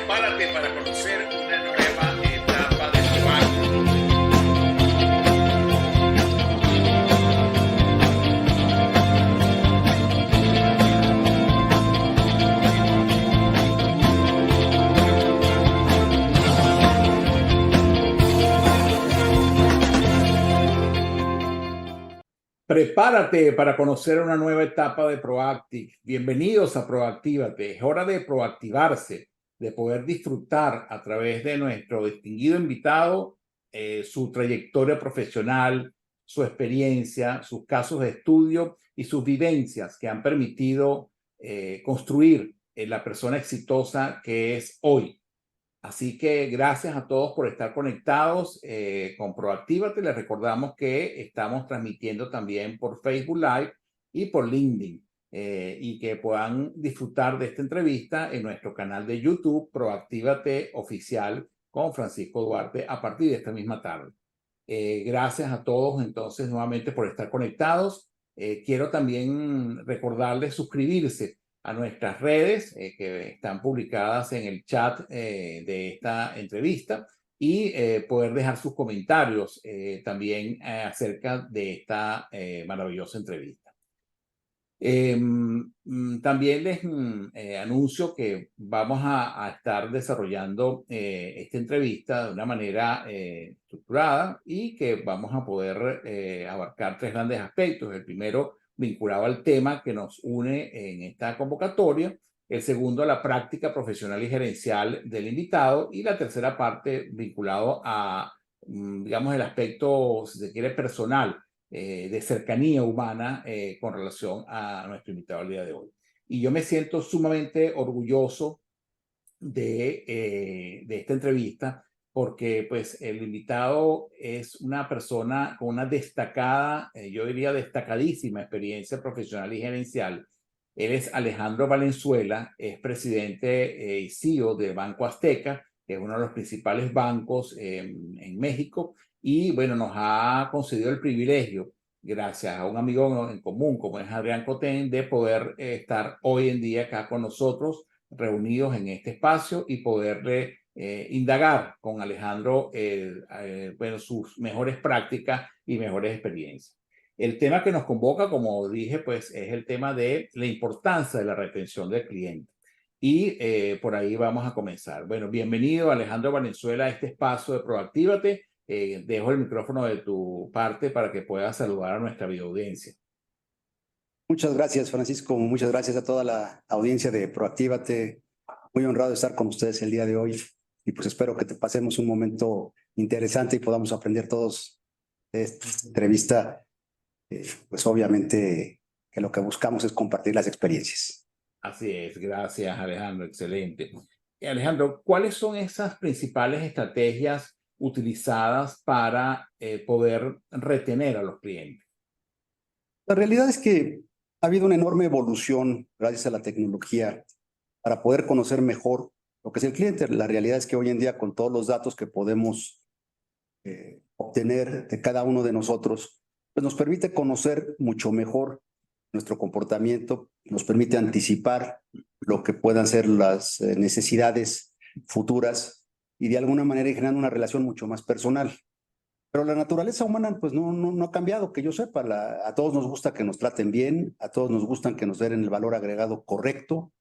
Prepárate para conocer una nueva etapa de tu año. Prepárate para conocer una nueva etapa de Proactive. Bienvenidos a Proactívate. Es hora de proactivarse, de poder disfrutar a través de nuestro distinguido invitado su trayectoria profesional, su experiencia, sus casos de estudio y sus vivencias que han permitido construir la persona exitosa que es hoy. Así que gracias a todos por estar conectados con Proactívate. Les recordamos que estamos transmitiendo también por Facebook Live y por LinkedIn y que puedan disfrutar de esta entrevista en nuestro canal de YouTube Proactívate Oficial con Francisco Duarte a partir de esta misma tarde. Gracias a todos entonces nuevamente por estar conectados. Quiero también recordarles suscribirse a nuestras redes que están publicadas en el chat de esta entrevista y poder dejar sus comentarios también acerca de esta maravillosa entrevista. También les anuncio que vamos a estar desarrollando esta entrevista de una manera estructurada y que vamos a poder abarcar tres grandes aspectos. El primero, vinculado al tema que nos une en esta convocatoria. El segundo, a la práctica profesional y gerencial del invitado. Y la tercera parte, vinculado a, digamos, el aspecto, si se quiere, personal, de cercanía humana con relación a nuestro invitado el día de hoy. Y yo me siento sumamente orgulloso de esta entrevista porque pues el invitado es una persona con una destacada, yo diría destacadísima experiencia profesional y gerencial. Él es Alejandro Valenzuela, es presidente y CEO del Banco Azteca, que es uno de los principales bancos en México, y bueno, nos ha concedido el privilegio, gracias a un amigo en común como es Adrián Cotén, de poder estar hoy en día acá con nosotros, reunidos en este espacio y poderle indagar con Alejandro bueno, sus mejores prácticas y mejores experiencias. El tema que nos convoca, como dije, pues es el tema de la importancia de la retención del cliente. Y por ahí vamos a comenzar. Bueno, bienvenido Alejandro Valenzuela a este espacio de Proactívate. Dejo el micrófono de tu parte para que puedas saludar a nuestra videoaudiencia. Muchas gracias, Francisco. Muchas gracias a toda la audiencia de Proactívate. Muy honrado de estar con ustedes el día de hoy y pues espero que te pasemos un momento interesante y podamos aprender todos de esta entrevista. Pues obviamente que lo que buscamos es compartir las experiencias. Así es, gracias Alejandro, excelente. Alejandro, ¿cuáles son esas principales estrategias utilizadas para poder retener a los clientes? La realidad es que ha habido una enorme evolución gracias a la tecnología para poder conocer mejor lo que es el cliente. La realidad es que hoy en día con todos los datos que podemos obtener de cada uno de nosotros, pues nos permite conocer mucho mejor nuestro comportamiento, nos permite anticipar lo que puedan ser las necesidades futuras y de alguna manera ir generando una relación mucho más personal. Pero la naturaleza humana pues no ha cambiado, que yo sepa. A todos nos gusta que nos traten bien, a todos nos gusta que nos den el valor agregado correcto,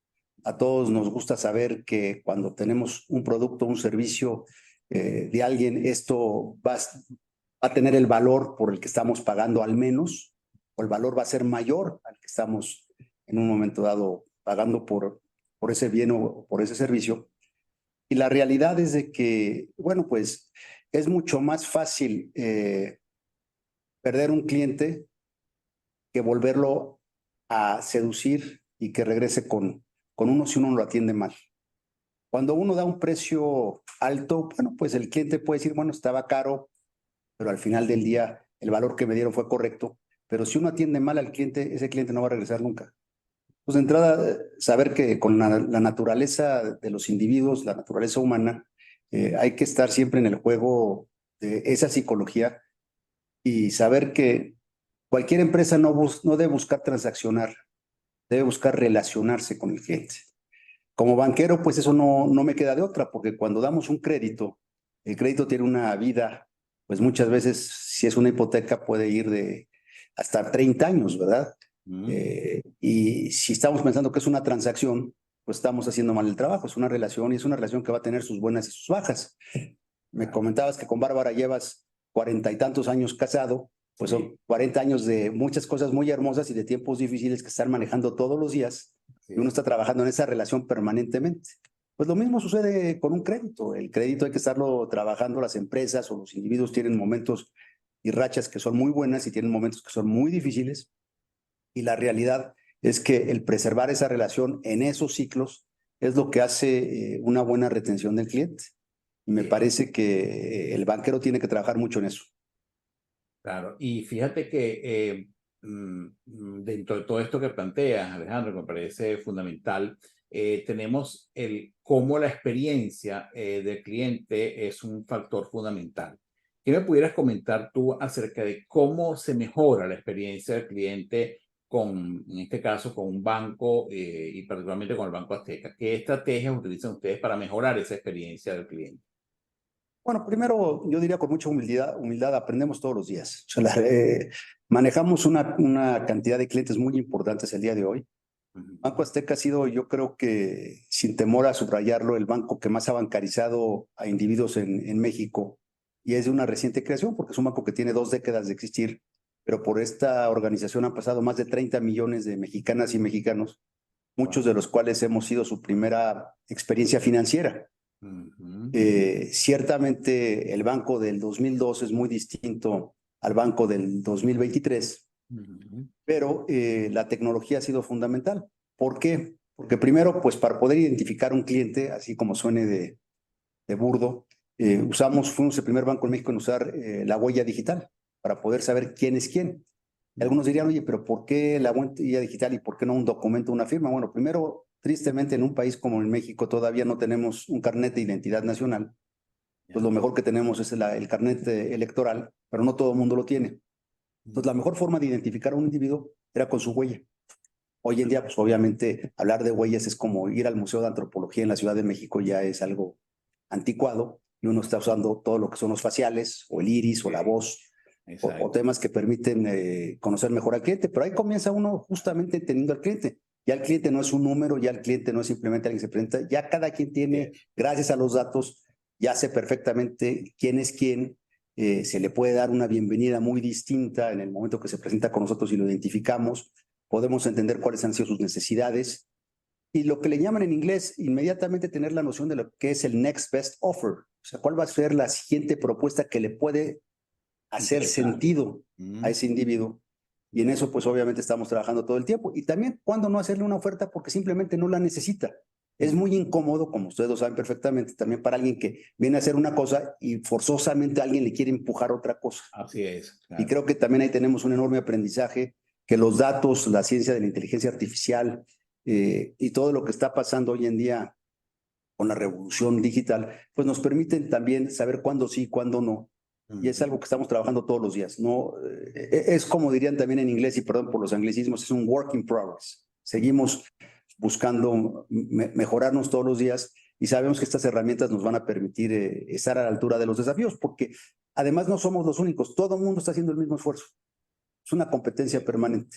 a todos nos gusta saber que cuando tenemos un producto, un servicio de alguien, esto va a tener el valor por el que estamos pagando al menos, o el valor va a ser mayor al que estamos en un momento dado pagando por ese bien o por ese servicio. Y la realidad es de que, bueno, pues es mucho más fácil perder un cliente que volverlo a seducir y que regrese con uno si uno lo atiende mal. Cuando uno da un precio alto, bueno, pues el cliente puede decir, bueno, estaba caro, pero al final del día el valor que me dieron fue correcto. Pero si uno atiende mal al cliente, ese cliente no va a regresar nunca. Pues de entrada, saber que con la naturaleza de los individuos, la naturaleza humana, hay que estar siempre en el juego de esa psicología y saber que cualquier empresa no debe buscar transaccionar, debe buscar relacionarse con el cliente. Como banquero, pues eso no me queda de otra, porque cuando damos un crédito, el crédito tiene una vida, pues muchas veces, si es una hipoteca, puede ir de hasta 30 años, ¿verdad? Y si estamos pensando que es una transacción, pues estamos haciendo mal el trabajo. Es una relación y es una relación que va a tener sus buenas y sus bajas. Me comentabas que con Bárbara llevas 40 y tantos años casado, pues son 40 años de muchas cosas muy hermosas y de tiempos difíciles que están manejando todos los días y uno está trabajando en esa relación permanentemente. Pues lo mismo sucede con un crédito. El crédito hay que estarlo trabajando. Las empresas o los individuos tienen momentos y rachas que son muy buenas y tienen momentos que son muy difíciles. Y la realidad es que el preservar esa relación en esos ciclos es lo que hace una buena retención del cliente. Y me parece que el banquero tiene que trabajar mucho en eso. Claro, y fíjate que dentro de todo esto que planteas, Alejandro, que me parece fundamental, tenemos el cómo la experiencia del cliente es un factor fundamental. ¿Qué me pudieras comentar tú acerca de cómo se mejora la experiencia del cliente con, en este caso, con un banco y particularmente con el Banco Azteca? ¿Qué estrategias utilizan ustedes para mejorar esa experiencia del cliente? Bueno, primero yo diría con mucha humildad aprendemos todos los días. O sea, manejamos una cantidad de clientes muy importantes el día de hoy. Banco Azteca ha sido, yo creo que, sin temor a subrayarlo, el banco que más ha bancarizado a individuos en México. Y es de una reciente creación, porque es un banco que tiene 2 décadas de existir, pero por esta organización han pasado más de 30 millones de mexicanas y mexicanos, muchos Wow. de los cuales hemos sido su primera experiencia financiera. Ciertamente el banco del 2002 es muy distinto al banco del 2023, pero la tecnología ha sido fundamental. ¿Por qué? Porque primero, pues para poder identificar un cliente, así como suene de burdo, fuimos el primer banco en México en usar la huella digital para poder saber quién es quién. Algunos dirían, oye, pero ¿por qué la huella digital y por qué no un documento, una firma? Bueno, primero, tristemente, en un país como en México todavía no tenemos un carnet de identidad nacional. Pues lo mejor que tenemos es el carnet electoral, pero no todo el mundo lo tiene. Entonces, la mejor forma de identificar a un individuo era con su huella. Hoy en día, pues obviamente, hablar de huellas es como ir al Museo de Antropología en la Ciudad de México, ya es algo anticuado, y uno está usando todo lo que son los faciales, o el iris, o la voz, o temas que permiten conocer mejor al cliente, pero ahí comienza uno justamente entendiendo al cliente. Ya el cliente no es un número, ya el cliente no es simplemente alguien que se presenta, ya cada quien tiene, gracias a los datos, ya sé perfectamente quién es quién, se le puede dar una bienvenida muy distinta en el momento que se presenta con nosotros y lo identificamos, podemos entender cuáles han sido sus necesidades y lo que le llaman en inglés, inmediatamente tener la noción de lo que es el next best offer, o sea, cuál va a ser la siguiente propuesta que le puede hacer sentido a ese individuo. Y en eso, pues obviamente estamos trabajando todo el tiempo. Y también cuando no hacerle una oferta porque simplemente no la necesita. Es muy incómodo, como ustedes lo saben perfectamente, también para alguien que viene a hacer una cosa y forzosamente alguien le quiere empujar otra cosa. Así es. Claro. Y creo que también ahí tenemos un enorme aprendizaje, que los datos, la ciencia de la inteligencia artificial y todo lo que está pasando hoy en día con la revolución digital, pues nos permiten también saber cuándo sí, cuándo no. Y es algo que estamos trabajando todos los días. No, es como dirían también en inglés, y perdón por los anglicismos, es un work in progress. Seguimos buscando mejorarnos todos los días y sabemos que estas herramientas nos van a permitir estar a la altura de los desafíos, porque además no somos los únicos, todo el mundo está haciendo el mismo esfuerzo. Es una competencia permanente.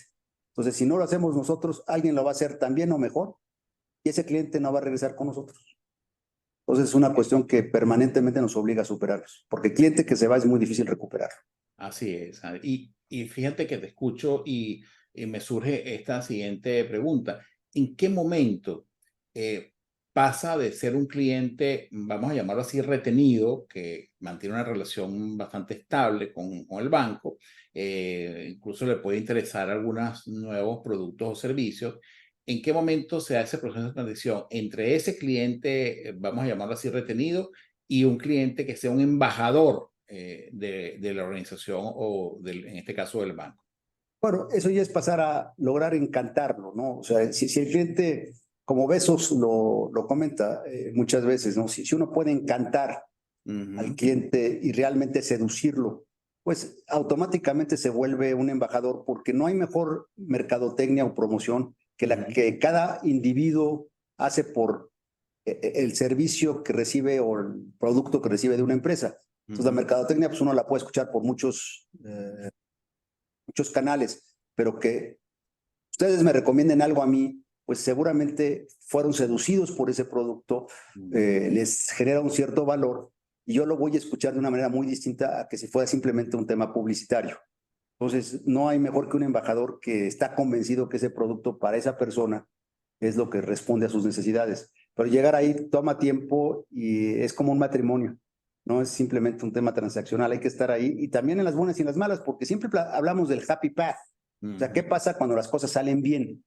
Entonces, si no lo hacemos nosotros, alguien lo va a hacer también o mejor, y ese cliente no va a regresar con nosotros. Entonces es una cuestión que permanentemente nos obliga a superarnos, porque el cliente que se va es muy difícil recuperar. Así es. Y fíjate que te escucho y me surge esta siguiente pregunta. ¿En qué momento pasa de ser un cliente, vamos a llamarlo así, retenido, que mantiene una relación bastante estable con el banco, incluso le puede interesar algunos nuevos productos o servicios? ¿En qué momento se da ese proceso de transición entre ese cliente, vamos a llamarlo así, retenido, y un cliente que sea un embajador de la organización o en este caso del banco? Bueno, eso ya es pasar a lograr encantarlo, ¿no? O sea, si el cliente, como Besos lo comenta muchas veces, ¿no? Si uno puede encantar al cliente y realmente seducirlo, pues automáticamente se vuelve un embajador, porque no hay mejor mercadotecnia o promoción que la que cada individuo hace por el servicio que recibe o el producto que recibe de una empresa. Entonces, la mercadotecnia, pues uno la puede escuchar por muchos canales, pero que ustedes me recomienden algo a mí, pues seguramente fueron seducidos por ese producto, les genera un cierto valor y yo lo voy a escuchar de una manera muy distinta a que si fuera simplemente un tema publicitario. Entonces, no hay mejor que un embajador que está convencido que ese producto para esa persona es lo que responde a sus necesidades. Pero llegar ahí toma tiempo y es como un matrimonio. No es simplemente un tema transaccional, hay que estar ahí y también en las buenas y en las malas, porque siempre hablamos del happy path. O sea, ¿qué pasa cuando las cosas salen bien?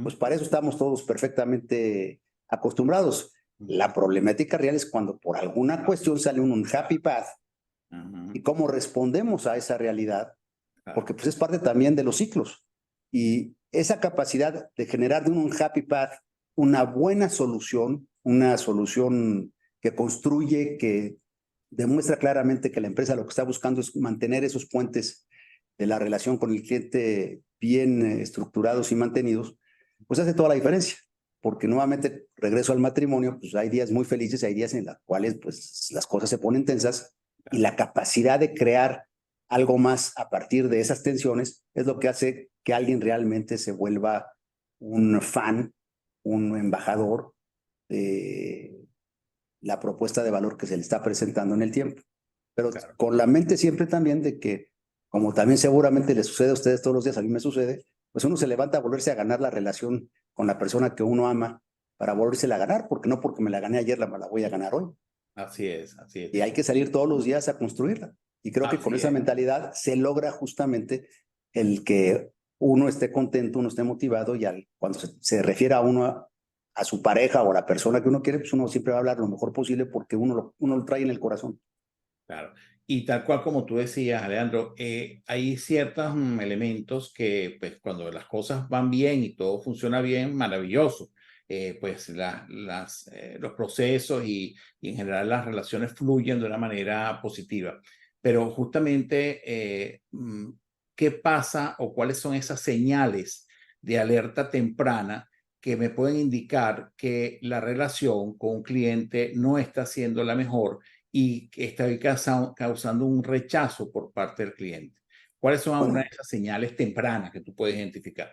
Pues para eso estamos todos perfectamente acostumbrados. La problemática real es cuando por alguna cuestión sale un happy path y cómo respondemos a esa realidad, porque pues es parte también de los ciclos. Y esa capacidad de generar de un happy path una buena solución, una solución que construye, que demuestra claramente que la empresa lo que está buscando es mantener esos puentes de la relación con el cliente bien estructurados y mantenidos, pues hace toda la diferencia. Porque nuevamente, regreso al matrimonio, pues hay días muy felices, hay días en los cuales pues las cosas se ponen tensas y la capacidad de crear algo más a partir de esas tensiones es lo que hace que alguien realmente se vuelva un fan, un embajador de la propuesta de valor que se le está presentando en el tiempo. Pero con la mente siempre también de que, como también seguramente les sucede a ustedes todos los días, a mí me sucede, pues uno se levanta a volverse a ganar la relación con la persona que uno ama para volvérsela a ganar, porque no porque me la gané ayer la voy a ganar hoy. Así es, así es. Y hay que salir todos los días a construirla. Y creo que con esa mentalidad se logra justamente el que uno esté contento, uno esté motivado y cuando se refiere a uno a su pareja o a la persona que uno quiere, pues uno siempre va a hablar lo mejor posible porque uno lo trae en el corazón. Claro. Y tal cual como tú decías, Alejandro, hay ciertos elementos que, pues, cuando las cosas van bien y todo funciona bien, maravilloso. Pues los procesos y en general las relaciones fluyen de una manera positiva. Pero justamente, ¿qué pasa o cuáles son esas señales de alerta temprana que me pueden indicar que la relación con un cliente no está siendo la mejor y que está causando un rechazo por parte del cliente? ¿Cuáles son algunas de esas señales tempranas que tú puedes identificar?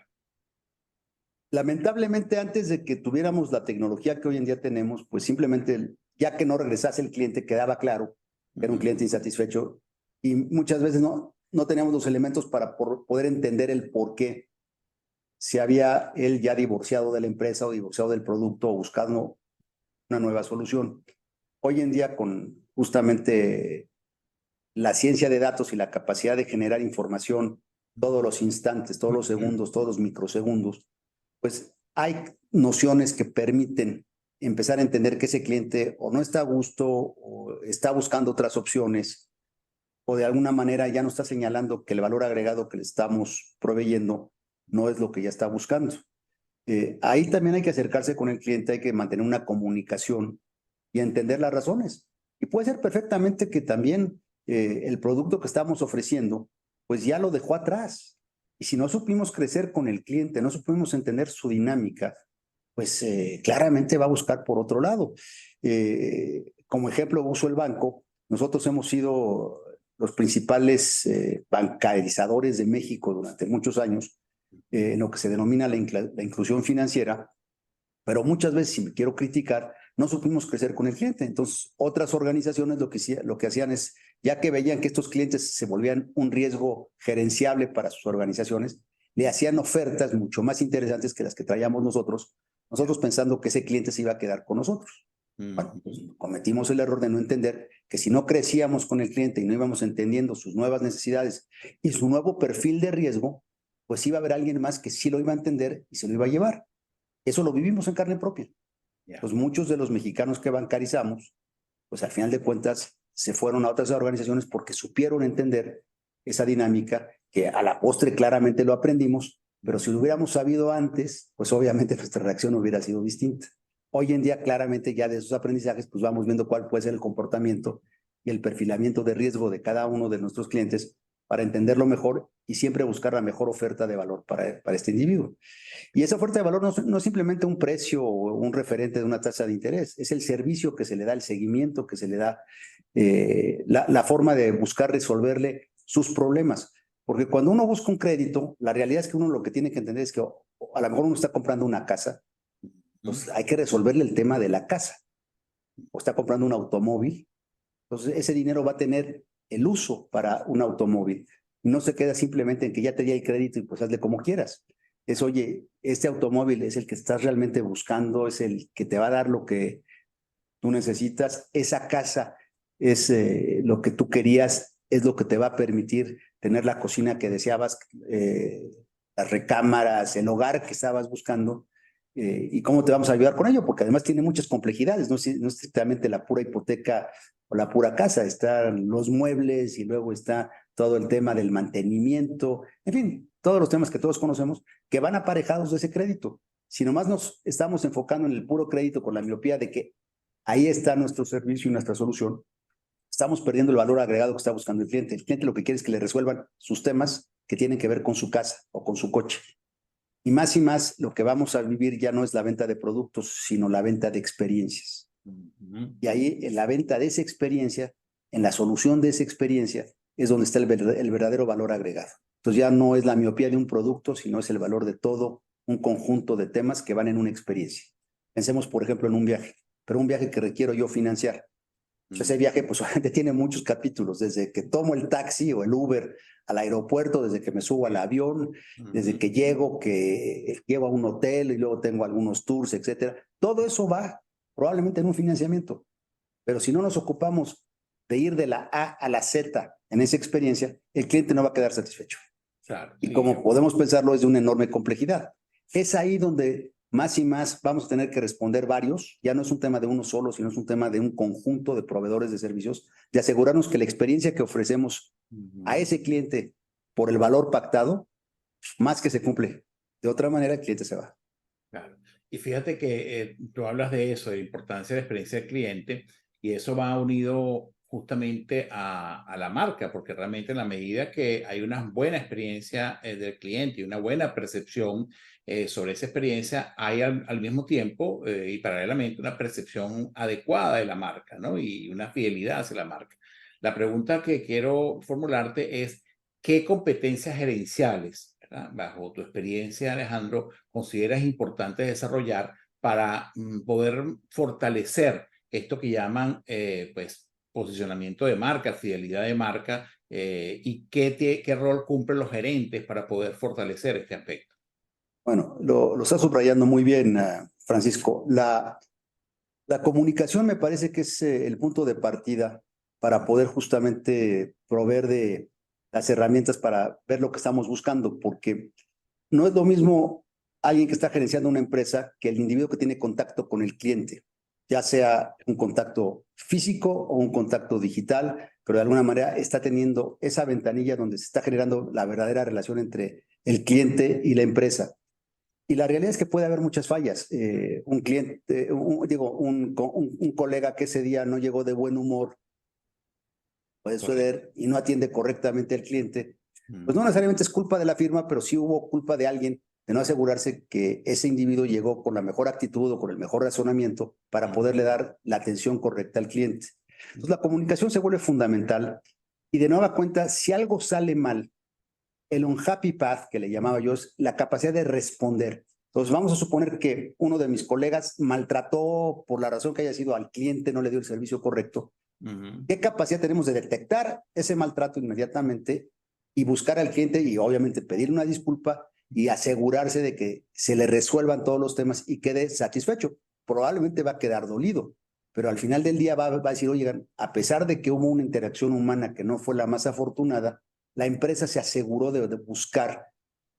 Lamentablemente, antes de que tuviéramos la tecnología que hoy en día tenemos, pues simplemente, ya que no regresase el cliente, quedaba claro que era un cliente insatisfecho y muchas veces no teníamos los elementos para poder entender el por qué. Si había él ya divorciado de la empresa o divorciado del producto o buscando una nueva solución. Hoy en día, con justamente la ciencia de datos y la capacidad de generar información todos los instantes, todos los segundos, todos los microsegundos, pues hay nociones que permiten empezar a entender que ese cliente o no está a gusto o está buscando otras opciones o de alguna manera ya no está señalando que el valor agregado que le estamos proveyendo no es lo que ya está buscando. Ahí también hay que acercarse con el cliente, hay que mantener una comunicación y entender las razones. Y puede ser perfectamente que también el producto que estamos ofreciendo, pues ya lo dejó atrás. Y si no supimos crecer con el cliente, no supimos entender su dinámica, pues claramente va a buscar por otro lado. Como ejemplo, uso el banco. Nosotros hemos sido los principales bancarizadores de México durante muchos años, en lo que se denomina la inclusión financiera, pero muchas veces, si me quiero criticar, no supimos crecer con el cliente. Entonces, otras organizaciones lo que hacían es, ya que veían que estos clientes se volvían un riesgo gerenciable para sus organizaciones, le hacían ofertas mucho más interesantes que las que traíamos nosotros pensando que ese cliente se iba a quedar con nosotros. Bueno, pues cometimos el error de no entender que si no crecíamos con el cliente y no íbamos entendiendo sus nuevas necesidades y su nuevo perfil de riesgo, pues iba a haber alguien más que sí lo iba a entender y se lo iba a llevar. Eso lo vivimos en carne propia. Pues muchos de los mexicanos que bancarizamos, pues al final de cuentas se fueron a otras organizaciones porque supieron entender esa dinámica que a la postre claramente lo aprendimos, pero si lo hubiéramos sabido antes, pues obviamente nuestra reacción hubiera sido distinta. Hoy en día claramente ya de esos aprendizajes pues vamos viendo cuál puede ser el comportamiento y el perfilamiento de riesgo de cada uno de nuestros clientes para entenderlo mejor y siempre buscar la mejor oferta de valor para este individuo. Y esa oferta de valor no es simplemente un precio o un referente de una tasa de interés, es el servicio que se le da, el seguimiento que se le da, la forma de buscar resolverle sus problemas. Porque cuando uno busca un crédito, la realidad es que uno lo que tiene que entender es que a lo mejor uno está comprando una casa, pues hay que resolverle el tema de la casa. O está comprando un automóvil, entonces ese dinero va a tener el uso para un automóvil. No se queda simplemente en que ya te di el crédito y pues hazle como quieras. Es, oye, este automóvil es el que estás realmente buscando, es el que te va a dar lo que tú necesitas. Esa casa es lo que tú querías, es lo que te va a permitir tener la cocina que deseabas, las recámaras, el hogar que estabas buscando. ¿Y cómo te vamos a ayudar con ello? Porque además tiene muchas complejidades, no es estrictamente la pura hipoteca o la pura casa, están los muebles y luego está todo el tema del mantenimiento, en fin, todos los temas que todos conocemos que van aparejados de ese crédito. Si nomás nos estamos enfocando en el puro crédito con la miopía de que ahí está nuestro servicio y nuestra solución, estamos perdiendo el valor agregado que está buscando el cliente. El cliente lo que quiere es que le resuelvan sus temas que tienen que ver con su casa o con su coche. Y más, lo que vamos a vivir ya no es la venta de productos, sino la venta de experiencias. Y ahí, en la venta de esa experiencia, en la solución de esa experiencia, es donde está el verdadero valor agregado. Entonces ya no es la miopía de un producto, sino es el valor de todo un conjunto de temas que van en una experiencia. Pensemos, por ejemplo, en un viaje, pero un viaje que requiero yo financiar. Ese viaje, pues, obviamente tiene muchos capítulos, desde que tomo el taxi o el Uber al aeropuerto, desde que me subo al avión, desde que llego, que llego a un hotel y luego tengo algunos tours, etcétera. Todo eso va probablemente en un financiamiento. Pero si no nos ocupamos de ir de la A a la Z en esa experiencia, el cliente no va a quedar satisfecho. Claro, y sí, como podemos pensarlo, es de una enorme complejidad. Es ahí donde más y más vamos a tener que responder varios. Ya no es un tema de uno solo, sino es un tema de un conjunto de proveedores de servicios, de asegurarnos que la experiencia que ofrecemos a ese cliente por el valor pactado, más que se cumple. De otra manera, el cliente se va. Claro. Y fíjate que tú hablas de eso, de la importancia de la experiencia del cliente, y eso va unido justamente a la marca, porque realmente en la medida que hay una buena experiencia del cliente y una buena percepción sobre esa experiencia, hay al mismo tiempo y paralelamente una percepción adecuada de la marca, ¿no? Y una fidelidad hacia la marca. La pregunta que quiero formularte es, ¿qué competencias gerenciales, ¿verdad? Bajo tu experiencia, Alejandro, consideras importante desarrollar para poder fortalecer esto que llaman pues posicionamiento de marca, fidelidad de marca y qué rol cumplen los gerentes para poder fortalecer este aspecto? Bueno, lo está subrayando muy bien, Francisco. La comunicación me parece que es el punto de partida para poder justamente proveer de las herramientas para ver lo que estamos buscando, porque no es lo mismo alguien que está gerenciando una empresa que el individuo que tiene contacto con el cliente, ya sea un contacto físico o un contacto digital, pero de alguna manera está teniendo esa ventanilla donde se está generando la verdadera relación entre el cliente y la empresa. Y la realidad es que puede haber muchas fallas. Un cliente, un colega que ese día no llegó de buen humor, puede suceder, y no atiende correctamente al cliente, pues no necesariamente es culpa de la firma, pero sí hubo culpa de alguien de no asegurarse que ese individuo llegó con la mejor actitud o con el mejor razonamiento para poderle dar la atención correcta al cliente. Entonces la comunicación se vuelve fundamental y de nueva cuenta, si algo sale mal, el unhappy path, que le llamaba yo, es la capacidad de responder. Entonces, vamos a suponer que uno de mis colegas maltrató por la razón que haya sido al cliente, no le dio el servicio correcto. ¿Qué capacidad tenemos de detectar ese maltrato inmediatamente y buscar al cliente y obviamente pedir una disculpa y asegurarse de que se le resuelvan todos los temas y quede satisfecho? Probablemente va a quedar dolido, pero al final del día va a decir, oigan, a pesar de que hubo una interacción humana que no fue la más afortunada, la empresa se aseguró de buscar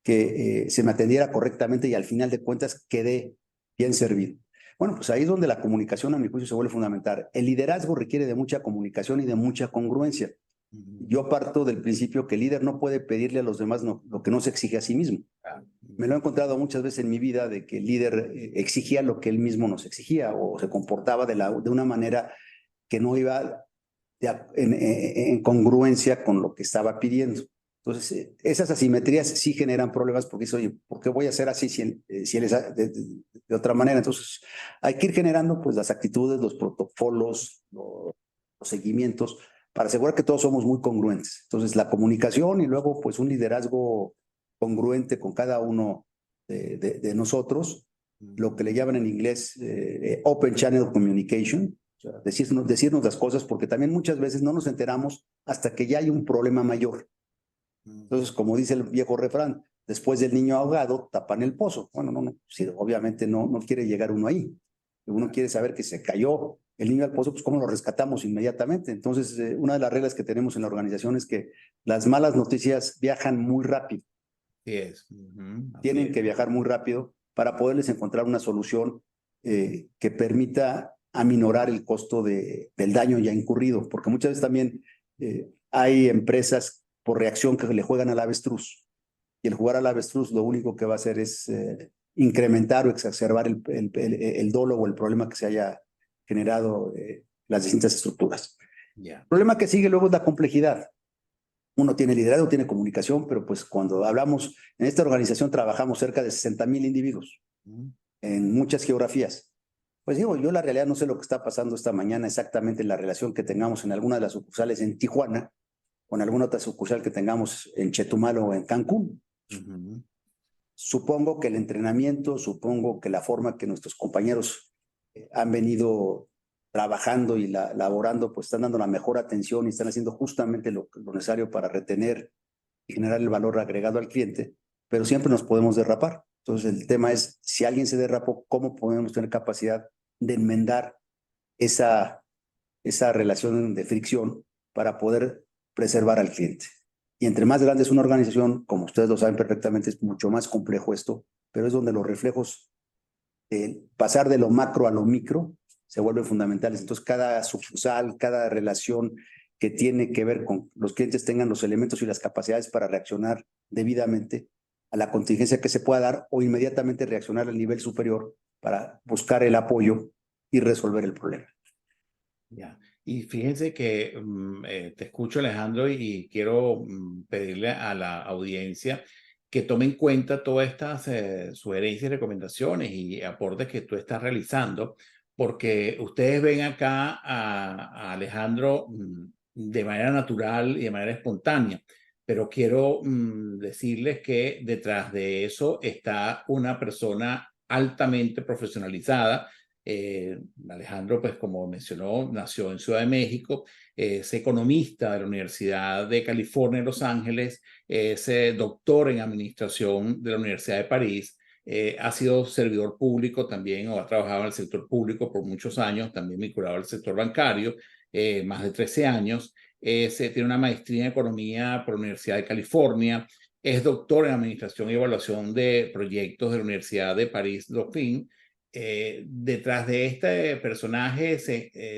que se me atendiera correctamente y al final de cuentas quedé bien servido. Bueno, pues ahí es donde la comunicación, a mi juicio, se vuelve fundamental. El liderazgo requiere de mucha comunicación y de mucha congruencia. Yo parto del principio que el líder no puede pedirle a los demás lo que no se exige a sí mismo. Me lo he encontrado muchas veces en mi vida de que el líder exigía lo que él mismo nos exigía o se comportaba de una manera que no iba en congruencia con lo que estaba pidiendo. Entonces, esas asimetrías sí generan problemas porque dice, oye, ¿por qué voy a hacer así si él es de otra manera? Entonces, hay que ir generando pues las actitudes, los protocolos, los seguimientos para asegurar que todos somos muy congruentes. Entonces, la comunicación y luego pues un liderazgo congruente con cada uno de nosotros, lo que le llaman en inglés Open Channel Communication, o sea, decirnos las cosas, porque también muchas veces no nos enteramos hasta que ya hay un problema mayor. Entonces, como dice el viejo refrán, después del niño ahogado, tapan el pozo. Bueno, no, sí, obviamente no quiere llegar uno ahí. Uno quiere saber que se cayó el niño al pozo, pues cómo lo rescatamos inmediatamente. Entonces, una de las reglas que tenemos en la organización es que las malas noticias viajan muy rápido. Así es. Tienen que viajar muy rápido para poderles encontrar una solución que permita aminorar el costo del daño ya incurrido, porque muchas veces también hay empresas por reacción que le juegan al avestruz, y el jugar al avestruz lo único que va a hacer es incrementar o exacerbar el dolo o el problema que se haya generado las distintas estructuras. El problema que sigue luego es la complejidad. Uno tiene liderazgo, tiene comunicación, pero pues cuando hablamos, en esta organización trabajamos cerca de 60,000 individuos en muchas geografías. Pues digo, yo la realidad no sé lo que está pasando esta mañana exactamente en la relación que tengamos en alguna de las sucursales en Tijuana o en alguna otra sucursal que tengamos en Chetumal o en Cancún. Supongo que el entrenamiento, supongo que la forma que nuestros compañeros han venido trabajando y laborando, pues están dando la mejor atención y están haciendo justamente lo necesario para retener y generar el valor agregado al cliente, pero siempre nos podemos derrapar. Entonces el tema es, si alguien se derrapó, ¿cómo podemos tener capacidad de enmendar esa relación de fricción para poder preservar al cliente? Y entre más grande es una organización, como ustedes lo saben perfectamente, es mucho más complejo esto, pero es donde los reflejos, pasar de lo macro a lo micro, se vuelven fundamentales. Entonces, cada sucursal, cada relación que tiene que ver con los clientes tengan los elementos y las capacidades para reaccionar debidamente a la contingencia que se pueda dar o inmediatamente reaccionar al nivel superior para buscar el apoyo y resolver el problema. Ya. Y fíjense que te escucho, Alejandro, y quiero pedirle a la audiencia que tome en cuenta todas estas sugerencias y recomendaciones y aportes que tú estás realizando, porque ustedes ven acá a Alejandro de manera natural y de manera espontánea, pero quiero decirles que detrás de eso está una persona altamente profesionalizada. Alejandro, pues como mencionó, nació en Ciudad de México, es economista de la Universidad de California en Los Ángeles, es doctor en administración de la Universidad de París, ha sido servidor público también o ha trabajado en el sector público por muchos años, también vinculado al sector bancario, más de 13 años, tiene una maestría en economía por la Universidad de California, es doctor en administración y evaluación de proyectos de la Universidad de París-Dauphine. Detrás de este personaje,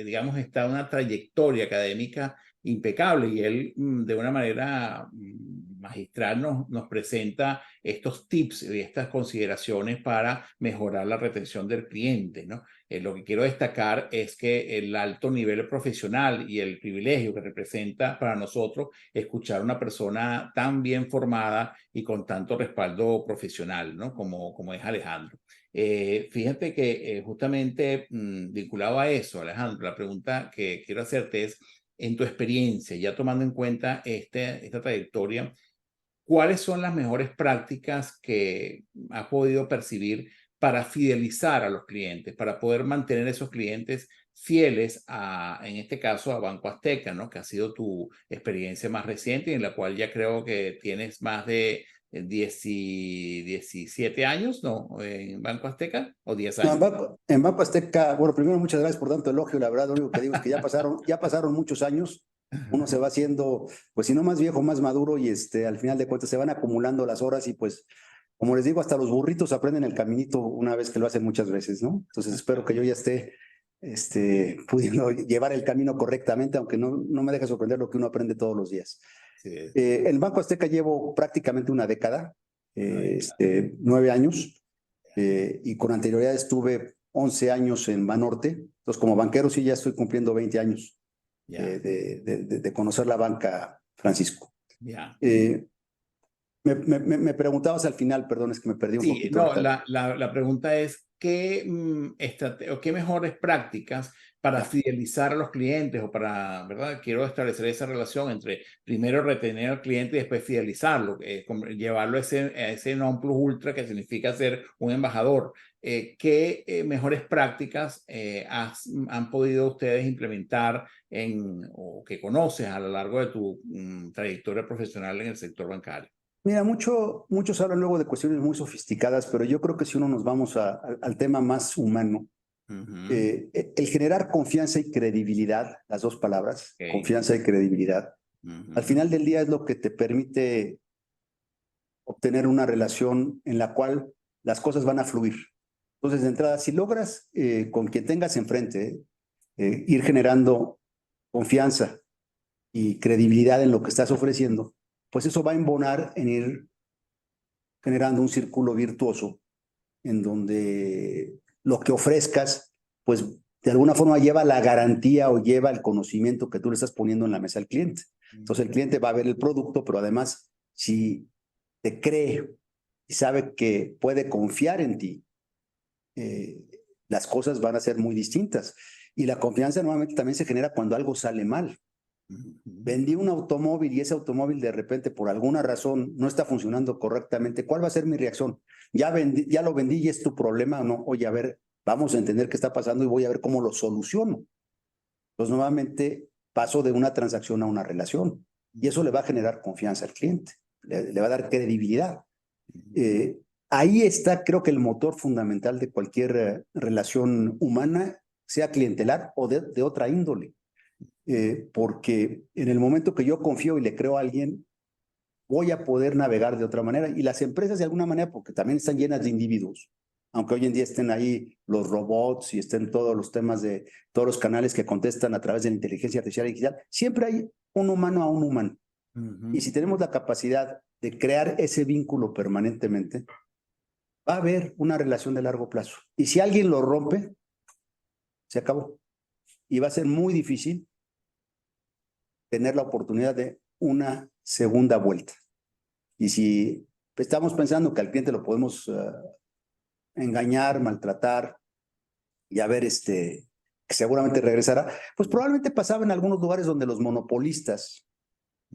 digamos, está una trayectoria académica impecable y él de una manera magistral nos presenta estos tips y estas consideraciones para mejorar la retención del cliente, ¿no? Lo que quiero destacar es que el alto nivel profesional y el privilegio que representa para nosotros escuchar a una persona tan bien formada y con tanto respaldo profesional, ¿no? Como es Alejandro. Fíjate que justamente vinculado a eso, Alejandro, la pregunta que quiero hacerte es, en tu experiencia, ya tomando en cuenta esta trayectoria, ¿cuáles son las mejores prácticas que has podido percibir para fidelizar a los clientes, para poder mantener esos clientes fieles en este caso, a Banco Azteca, ¿no? Que ha sido tu experiencia más reciente y en la cual ya creo que tienes más de 17 años, ¿no? En Banco Azteca, o 10 No, años. en Banco Azteca, bueno, primero muchas gracias por tanto elogio, la verdad, lo único que digo es que ya pasaron muchos años, uno se va haciendo, pues si no más viejo, más maduro y al final de cuentas se van acumulando las horas y pues, como les digo, hasta los burritos aprenden el caminito una vez que lo hacen muchas veces, ¿no? Entonces espero que yo ya esté, pudiendo llevar el camino correctamente, aunque no me deja sorprender lo que uno aprende todos los días. Sí, En Banco Azteca llevo prácticamente una década, 9 años. Y con anterioridad estuve 11 años en Banorte. Entonces, como banquero sí ya estoy cumpliendo 20 años de conocer la banca, Francisco. Me preguntabas al final, perdón, es que me perdí un Sí, poquito. no, la pregunta es, ¿qué, o qué mejores prácticas para fidelizar a los clientes o para, ¿verdad? Quiero establecer esa relación entre primero retener al cliente y después fidelizarlo, llevarlo a ese non plus ultra que significa ser un embajador. ¿Qué mejores prácticas han podido ustedes implementar o que conoces a lo largo de tu trayectoria profesional en el sector bancario? Mira, muchos hablan luego de cuestiones muy sofisticadas, pero yo creo que si uno nos vamos al tema más humano, el generar confianza y credibilidad, las dos palabras, Okay. confianza y credibilidad, al final del día es lo que te permite obtener una relación en la cual las cosas van a fluir. Entonces, de entrada, si logras con quien tengas enfrente ir generando confianza y credibilidad en lo que estás ofreciendo, pues eso va a embonar en ir generando un círculo virtuoso en donde lo que ofrezcas, pues de alguna forma lleva la garantía o lleva el conocimiento que tú le estás poniendo en la mesa al cliente. Entonces el cliente va a ver el producto, pero además, si te cree y sabe que puede confiar en ti, las cosas van a ser muy distintas. Y la confianza normalmente también se genera cuando algo sale mal. Vendí un automóvil y ese automóvil de repente por alguna razón no está funcionando correctamente. ¿Cuál va a ser mi reacción? Ya lo vendí y es tu problema o no. Oye, a ver, vamos a entender qué está pasando y voy a ver cómo lo soluciono. Entonces, nuevamente paso de una transacción a una relación y eso le va a generar confianza al cliente, le va a dar credibilidad. Ahí está, creo que el motor fundamental de cualquier relación humana, sea clientelar o de otra índole. Porque en el momento que yo confío y le creo a alguien, voy a poder navegar de otra manera. Y las empresas de alguna manera, porque también están llenas de individuos, aunque hoy en día estén ahí los robots y estén todos los temas de todos los canales que contestan a través de la inteligencia artificial y digital, siempre hay un humano a un humano. Y si tenemos la capacidad de crear ese vínculo permanentemente, va a haber una relación de largo plazo. Y si alguien lo rompe, se acabó. Y va a ser muy difícil tener la oportunidad de una segunda vuelta. Y si estamos pensando que al cliente lo podemos engañar, maltratar y a ver que seguramente regresará, pues probablemente pasaba en algunos lugares donde los monopolistas,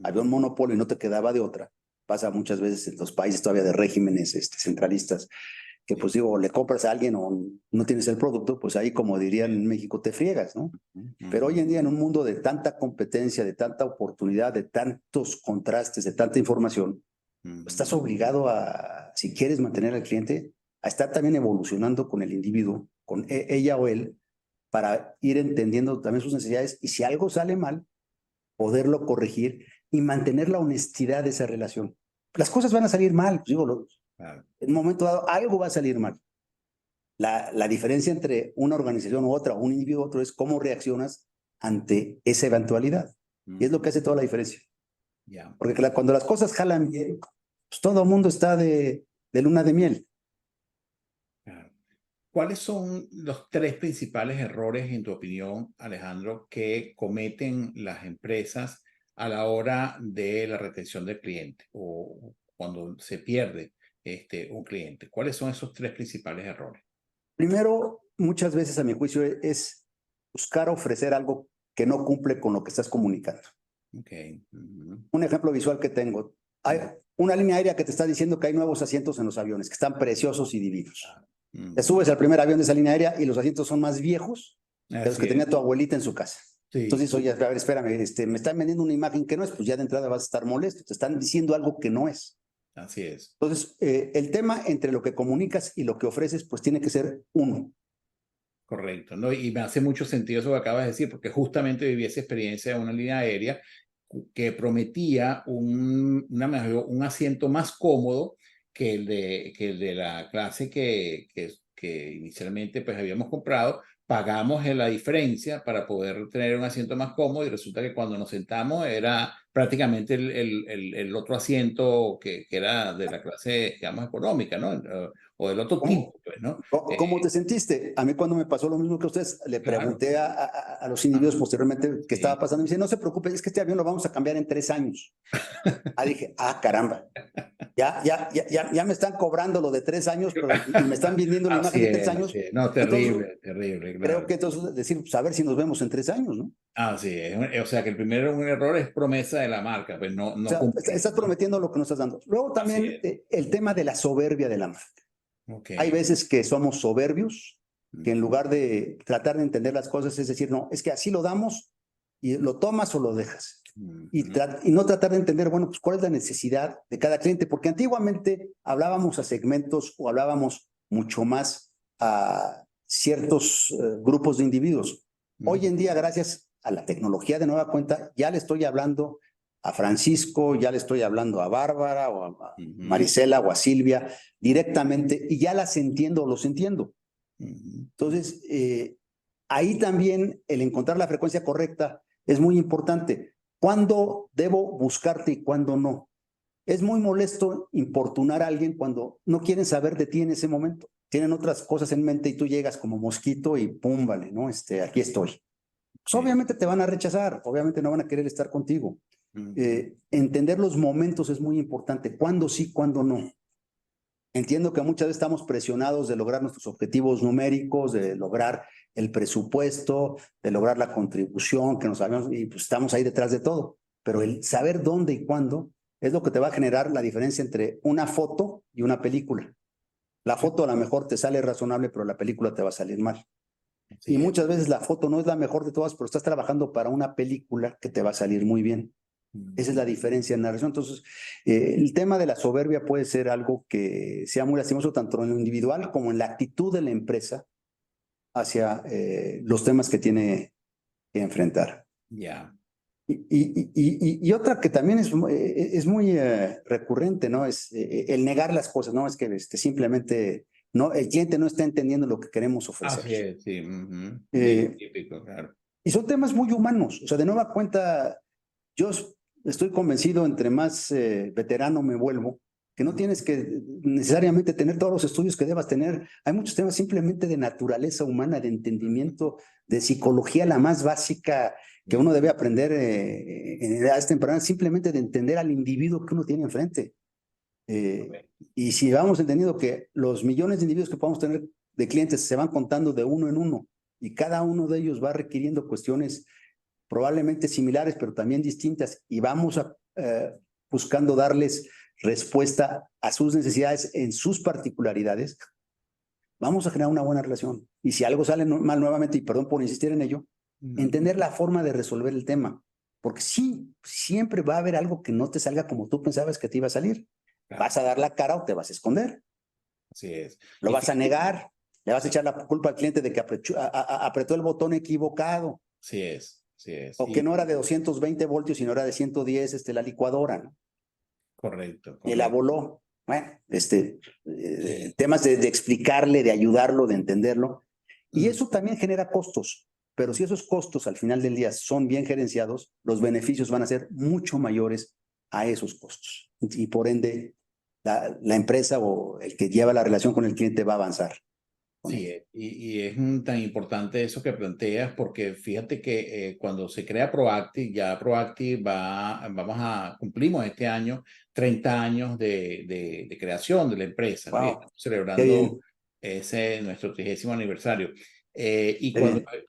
había un monopolio y no te quedaba de otra. Pasa muchas veces en los países todavía de regímenes centralistas, que pues digo, le compras a alguien o no tienes el producto, pues ahí como dirían en México te friegas, ¿no? Pero hoy en día en un mundo de tanta competencia, de tanta oportunidad, de tantos contrastes, de tanta información, pues estás obligado a, si quieres mantener al cliente, a estar también evolucionando con el individuo, con ella o él, para ir entendiendo también sus necesidades y si algo sale mal, poderlo corregir y mantener la honestidad de esa relación. Las cosas van a salir mal, pues digo, en un momento dado algo va a salir mal. La diferencia entre una organización u otra, un individuo u otro, es cómo reaccionas ante esa eventualidad. Y es lo que hace toda la diferencia. Porque cuando las cosas jalan bien, pues todo el mundo está de luna de miel. ¿Cuáles son los tres principales errores, en tu opinión, Alejandro, que cometen las empresas a la hora de la retención del cliente o cuando se pierde un cliente? ¿Cuáles son esos tres principales errores? Primero, muchas veces a mi juicio es buscar ofrecer algo que no cumple con lo que estás comunicando. Okay. Un ejemplo visual que tengo. Hay una línea aérea que te está diciendo que hay nuevos asientos en los aviones, que están preciosos y divinos. Te subes al primer avión de esa línea aérea y los asientos son más viejos que los que tenía tu abuelita en su casa. Sí. Entonces, oye, a ver, espérame, me están vendiendo una imagen que no es, pues ya de entrada vas a estar molesto. Te están diciendo algo que no es. Así es. Entonces, el tema entre lo que comunicas y lo que ofreces, pues tiene que ser uno. Correcto, ¿no? Y me hace mucho sentido eso que acabas de decir, porque justamente viví esa experiencia de una línea aérea que prometía un asiento más cómodo que el de la clase que inicialmente pues habíamos comprado. Pagamos la diferencia para poder tener un asiento más cómodo y resulta que cuando nos sentamos era prácticamente el otro asiento que era de la clase, digamos, económica, ¿no? O del otro tipo, pues, ¿no? ¿Cómo te sentiste? A mí cuando me pasó lo mismo que a ustedes, le pregunté a a los individuos posteriormente que estaba pasando. Me dice, no se preocupe, es que este avión lo vamos a cambiar en 3 años. Dije, caramba. Ya me están cobrando lo de 3 años, pero y me están vendiendo la imagen de 3 años. Sí. No, terrible, terrible. Claro. Creo que entonces decir, pues a ver si nos vemos en 3 años, ¿no? Así es. O sea, que el primero un error es promesa de la marca, pues no O sea, cumple, estás prometiendo lo que no estás dando. Luego también el tema de la soberbia de la marca. Hay veces que somos soberbios, que en lugar de tratar de entender las cosas, es decir, no, es que así lo damos y lo tomas o lo dejas. Y no tratar de entender, bueno, pues cuál es la necesidad de cada cliente, porque antiguamente hablábamos a segmentos o hablábamos mucho más a ciertos grupos de individuos. Hoy en día, gracias a la tecnología de nueva cuenta, ya le estoy hablando a Francisco, ya le estoy hablando a Bárbara o a Marisela o a Silvia directamente y ya las entiendo o los entiendo. Entonces, ahí también el encontrar la frecuencia correcta es muy importante. ¿Cuándo debo buscarte y cuándo no? Es muy molesto importunar a alguien cuando no quieren saber de ti en ese momento. Tienen otras cosas en mente y tú llegas como mosquito y pum, vale, ¿no? Aquí estoy. Pues obviamente te van a rechazar, obviamente no van a querer estar contigo. Entender los momentos es muy importante. ¿Cuándo sí, cuándo no? Entiendo que muchas veces estamos presionados de lograr nuestros objetivos numéricos, de lograr el presupuesto, de lograr la contribución que nos habíamos, y pues estamos ahí detrás de todo. Pero el saber dónde y cuándo es lo que te va a generar la diferencia entre una foto y una película. La foto a lo mejor te sale razonable, pero la película te va a salir mal. Y muchas veces la foto no es la mejor de todas, pero estás trabajando para una película que te va a salir muy bien. Esa es la diferencia en narración. Entonces, el tema de la soberbia puede ser algo que sea muy lastimoso tanto en lo individual como en la actitud de la empresa hacia los temas que tiene que enfrentar. Ya. Y otra que también es muy recurrente, ¿no? Es el negar las cosas, ¿no? Es que simplemente no, el cliente no está entendiendo lo que queremos ofrecer. Así es, sí. Muy típico, claro. Y son temas muy humanos. O sea, de nueva cuenta, yo estoy convencido, entre más veterano me vuelvo, que no tienes que necesariamente tener todos los estudios que debas tener. Hay muchos temas simplemente de naturaleza humana, de entendimiento, de psicología, la más básica que uno debe aprender en edades tempranas, simplemente de entender al individuo que uno tiene enfrente. Y si vamos entendiendo que los millones de individuos que podamos tener de clientes se van contando de uno en uno, y cada uno de ellos va requiriendo cuestiones probablemente similares, pero también distintas, y vamos buscando darles respuesta a sus necesidades en sus particularidades, vamos a generar una buena relación. Y si algo sale mal nuevamente, y perdón por insistir en ello, entender la forma de resolver el tema, porque sí, siempre va a haber algo que no te salga como tú pensabas que te iba a salir. Claro. ¿Vas a dar la cara o te vas a esconder? Así es. ¿Lo vas a negar? ¿Le vas a echar la culpa al cliente de que apretó el botón equivocado? Sí es. Sí es. O que no era de 220 voltios, sino era de 110, la licuadora, ¿no? Correcto. Y la voló. Bueno, temas de explicarle, de ayudarlo, de entenderlo. Y eso también genera costos. Pero si esos costos al final del día son bien gerenciados, los beneficios van a ser mucho mayores a esos costos. Y por ende, la empresa o el que lleva la relación con el cliente va a avanzar. Sí, y es tan importante eso que planteas, porque fíjate que cuando se crea Proactive, ya Proactive cumplimos este año 30 años de creación de la empresa, ¿no? Wow. Estamos celebrando nuestro 30º aniversario. Y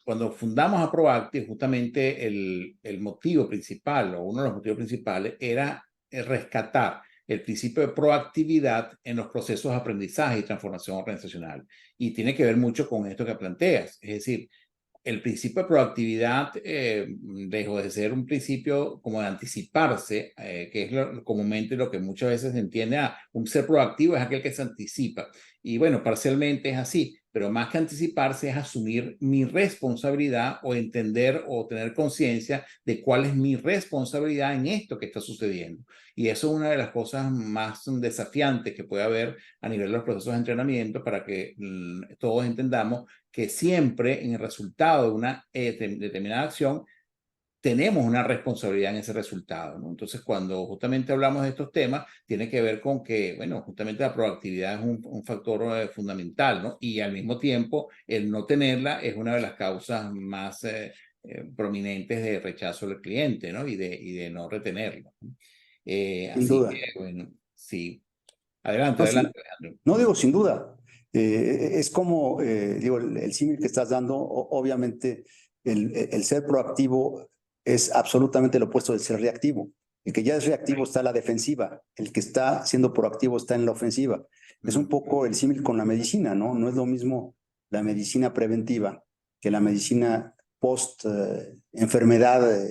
cuando fundamos a Proactive, justamente el motivo principal, o uno de los motivos principales, era rescatar el principio de proactividad en los procesos de aprendizaje y transformación organizacional. Y tiene que ver mucho con esto que planteas. Es decir, el principio de proactividad dejó de ser un principio como de anticiparse, que es comúnmente lo que muchas veces se entiende un ser proactivo es aquel que se anticipa. Y bueno, parcialmente es así, pero más que anticiparse es asumir mi responsabilidad o entender o tener conciencia de cuál es mi responsabilidad en esto que está sucediendo. Y eso es una de las cosas más desafiantes que puede haber a nivel de los procesos de entrenamiento para que todos entendamos que siempre en el resultado de una determinada acción tenemos una responsabilidad en ese resultado, ¿no? Entonces, cuando justamente hablamos de estos temas, tiene que ver con que, bueno, justamente la proactividad es un factor fundamental, ¿no? Y al mismo tiempo, el no tenerla es una de las causas más prominentes de rechazo del cliente, ¿no? Y de no retenerlo. Sin Así que, duda. bueno, sí. Adelante, No, adelante, sí, Alejandro. no digo sin duda. Es como, digo, el símil que estás dando, obviamente, el ser proactivo es absolutamente lo opuesto del ser reactivo. El que ya es reactivo está en la defensiva, el que está siendo proactivo está en la ofensiva. Es un poco el símil con la medicina, ¿no? No es lo mismo la medicina preventiva que la medicina post enfermedad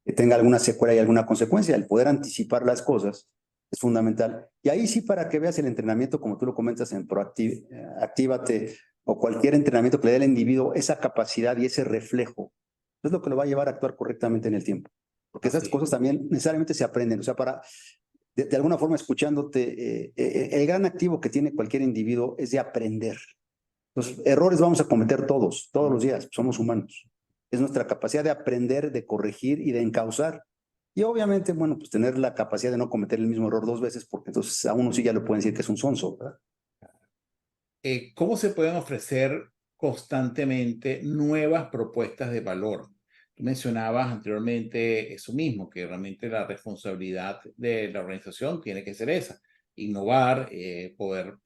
que tenga alguna secuela y alguna consecuencia. El poder anticipar las cosas es fundamental. Y ahí sí, para que veas el entrenamiento, como tú lo comentas en Actívate o cualquier entrenamiento que le dé al individuo, esa capacidad y ese reflejo, es lo que lo va a llevar a actuar correctamente en el tiempo. Porque esas Así. cosas también necesariamente se aprenden. O sea, de alguna forma escuchándote, el gran activo que tiene cualquier individuo es de aprender. Los errores vamos a cometer todos los días, somos humanos. Es nuestra capacidad de aprender, de corregir y de encauzar. Y obviamente, bueno, pues tener la capacidad de no cometer el mismo error dos veces, porque entonces a uno sí ya le pueden decir que es un sonso, ¿verdad? ¿Cómo se pueden ofrecer constantemente nuevas propuestas de valor? Tú mencionabas anteriormente eso mismo, que realmente la responsabilidad de la organización tiene que ser esa, innovar, poder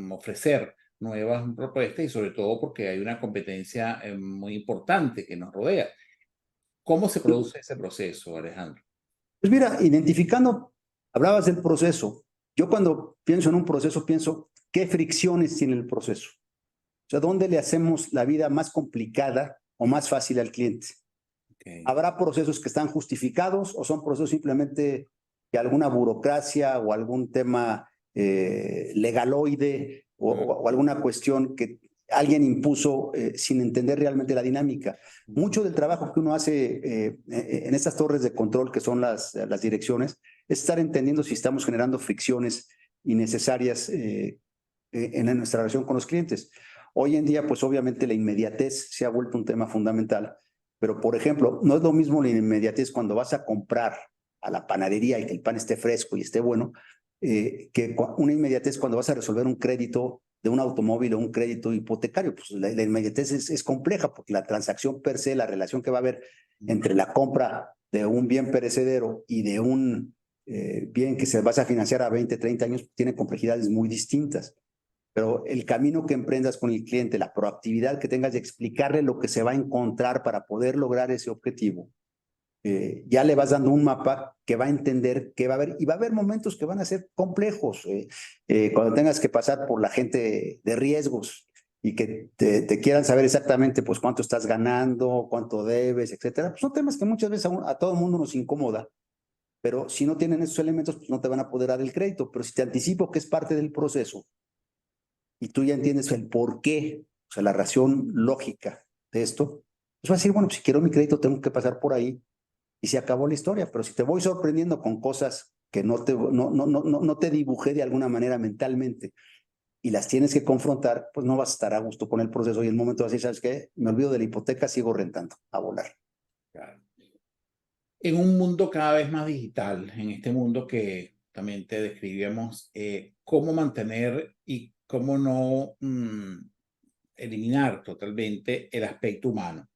ofrecer nuevas propuestas y sobre todo porque hay una competencia muy importante que nos rodea. ¿Cómo se produce ese proceso, Alejandro? Pues mira, identificando, hablabas del proceso. Yo cuando pienso en un proceso, pienso qué fricciones tiene el proceso. O sea, ¿dónde le hacemos la vida más complicada o más fácil al cliente? Okay. ¿Habrá procesos que están justificados o son procesos simplemente que alguna burocracia o algún tema legaloide o alguna cuestión que alguien impuso sin entender realmente la dinámica? Mucho del trabajo que uno hace en estas torres de control que son las direcciones es estar entendiendo si estamos generando fricciones innecesarias en nuestra relación con los clientes. Hoy en día, pues obviamente la inmediatez se ha vuelto un tema fundamental, pero por ejemplo, no es lo mismo la inmediatez cuando vas a comprar a la panadería y que el pan esté fresco y esté bueno, que una inmediatez cuando vas a resolver un crédito de un automóvil o un crédito hipotecario. Pues la inmediatez es compleja porque la transacción per se, la relación que va a haber entre la compra de un bien perecedero y de un bien que se vas a financiar a 20, 30 años, tiene complejidades muy distintas. Pero el camino que emprendas con el cliente, la proactividad que tengas de explicarle lo que se va a encontrar para poder lograr ese objetivo, ya le vas dando un mapa que va a entender que va a haber, y va a haber momentos que van a ser complejos, cuando tengas que pasar por la gente de riesgos y que te quieran saber exactamente pues cuánto estás ganando, cuánto debes, etcétera. Pues son temas que muchas veces a todo el mundo nos incomoda, pero si no tienen esos elementos, pues no te van a poder dar el crédito. Pero si te anticipo que es parte del proceso, y tú ya entiendes el por qué, o sea, la razón lógica de esto, pues vas a decir, bueno, pues si quiero mi crédito tengo que pasar por ahí y se acabó la historia. Pero si te voy sorprendiendo con cosas que no te dibujé de alguna manera mentalmente y las tienes que confrontar, pues no vas a estar a gusto con el proceso y en el momento vas a decir, ¿sabes qué? Me olvido de la hipoteca, sigo rentando a volar. Claro. En un mundo cada vez más digital, en este mundo que también te describíamos, cómo mantener y cómo no eliminar totalmente el aspecto humano,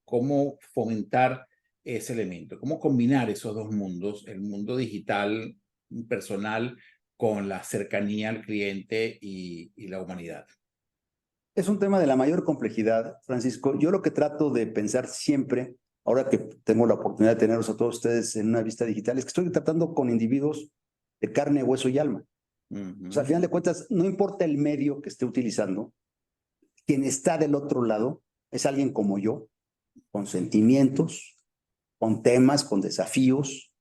cómo fomentar ese elemento, cómo combinar esos dos mundos, el mundo digital personal con la cercanía al cliente y la humanidad. Es un tema de la mayor complejidad, Francisco. Yo lo que trato de pensar siempre, ahora que tengo la oportunidad de tenerlos a todos ustedes en una vista digital, es que estoy tratando con individuos de carne, hueso y alma. O sea, al final de cuentas, no importa el medio que esté utilizando, quien está del otro lado es alguien como yo, con sentimientos, con temas, con desafíos,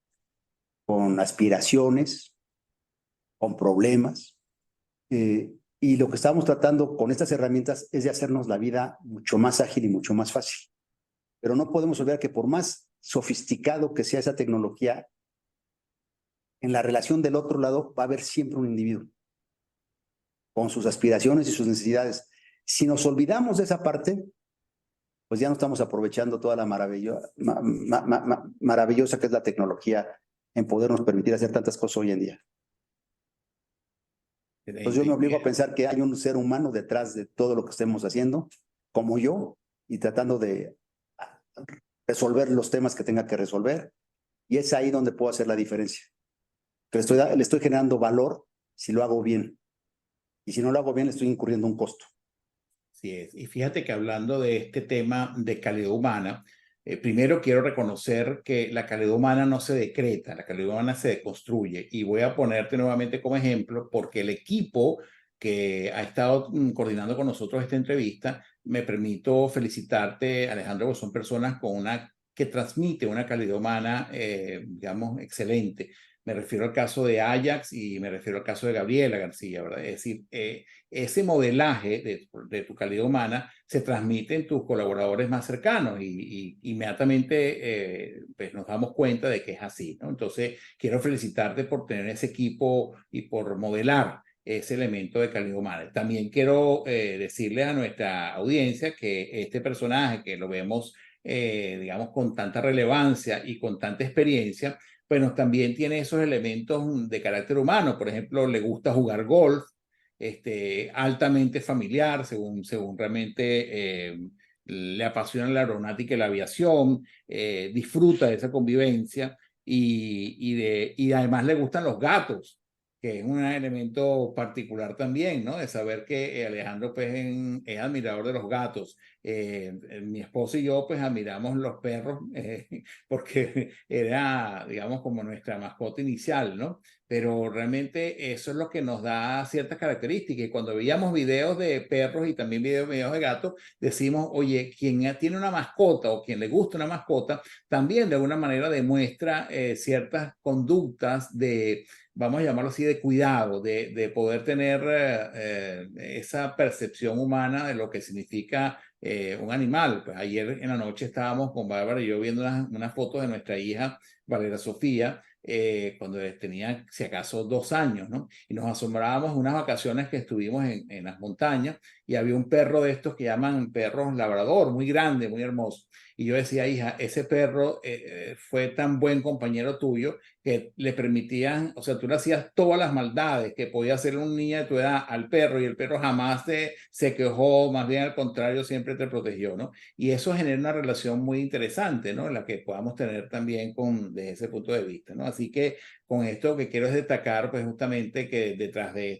con aspiraciones, con problemas. Y lo que estamos tratando con estas herramientas es de hacernos la vida mucho más ágil y mucho más fácil. Pero no podemos olvidar que por más sofisticado que sea esa tecnología, en la relación del otro lado va a haber siempre un individuo con sus aspiraciones y sus necesidades. Si nos olvidamos de esa parte, pues ya no estamos aprovechando toda la maravillosa que es la tecnología en podernos permitir hacer tantas cosas hoy en día. Entonces yo me Excelente. obligo a pensar que hay un ser humano detrás de todo lo que estemos haciendo, como yo, y tratando de resolver los temas que tenga que resolver, y es ahí donde puedo hacer la diferencia. Que le estoy generando valor si lo hago bien, y si no lo hago bien le estoy incurriendo un costo. Así es. Y fíjate que hablando de este tema de calidad humana, primero quiero reconocer que la calidad humana no se decreta, la calidad humana se construye. Y voy a ponerte nuevamente como ejemplo porque el equipo que ha estado coordinando con nosotros esta entrevista, me permito felicitarte, Alejandro, porque son personas con que transmite una calidad humana, digamos, excelente. Me refiero al caso de Ajax y me refiero al caso de Gabriela García, ¿verdad? Es decir, ese modelaje de tu calidad humana se transmite en tus colaboradores más cercanos y inmediatamente pues nos damos cuenta de que es así, ¿no? Entonces, quiero felicitarte por tener ese equipo y por modelar ese elemento de calidad humana. También quiero decirles a nuestra audiencia que este personaje que lo vemos, digamos, con tanta relevancia y con tanta experiencia, bueno, también tiene esos elementos de carácter humano. Por ejemplo, le gusta jugar golf, altamente familiar, según realmente le apasiona la aeronáutica y la aviación, disfruta de esa convivencia y además le gustan los gatos, que es un elemento particular también, ¿no? De saber que Alejandro pues, es admirador de los gatos. Mi esposo y yo pues admiramos los perros porque era, digamos, como nuestra mascota inicial, ¿no? Pero realmente eso es lo que nos da ciertas características. Y cuando veíamos videos de perros y también videos de gatos, decimos, oye, quien tiene una mascota o quien le gusta una mascota, también de alguna manera demuestra ciertas conductas de, vamos a llamarlo así, de cuidado, de poder tener esa percepción humana de lo que significa un animal. Pues ayer en la noche estábamos con Bárbara y yo viendo unas fotos de nuestra hija, Valera Sofía, cuando tenía, si acaso, 2 años, ¿no? Y nos asombrábamos unas vacaciones que estuvimos en las montañas y había un perro de estos que llaman perros labrador, muy grande, muy hermoso. Y yo decía, hija, ese perro fue tan buen compañero tuyo que le permitían, o sea, tú le hacías todas las maldades que podía hacer un niño de tu edad al perro y el perro jamás se quejó, más bien al contrario, siempre te protegió, ¿no? Y eso genera una relación muy interesante, ¿no? En la que podamos tener también desde ese punto de vista, ¿no? Así que con esto lo que quiero es destacar, pues justamente que detrás de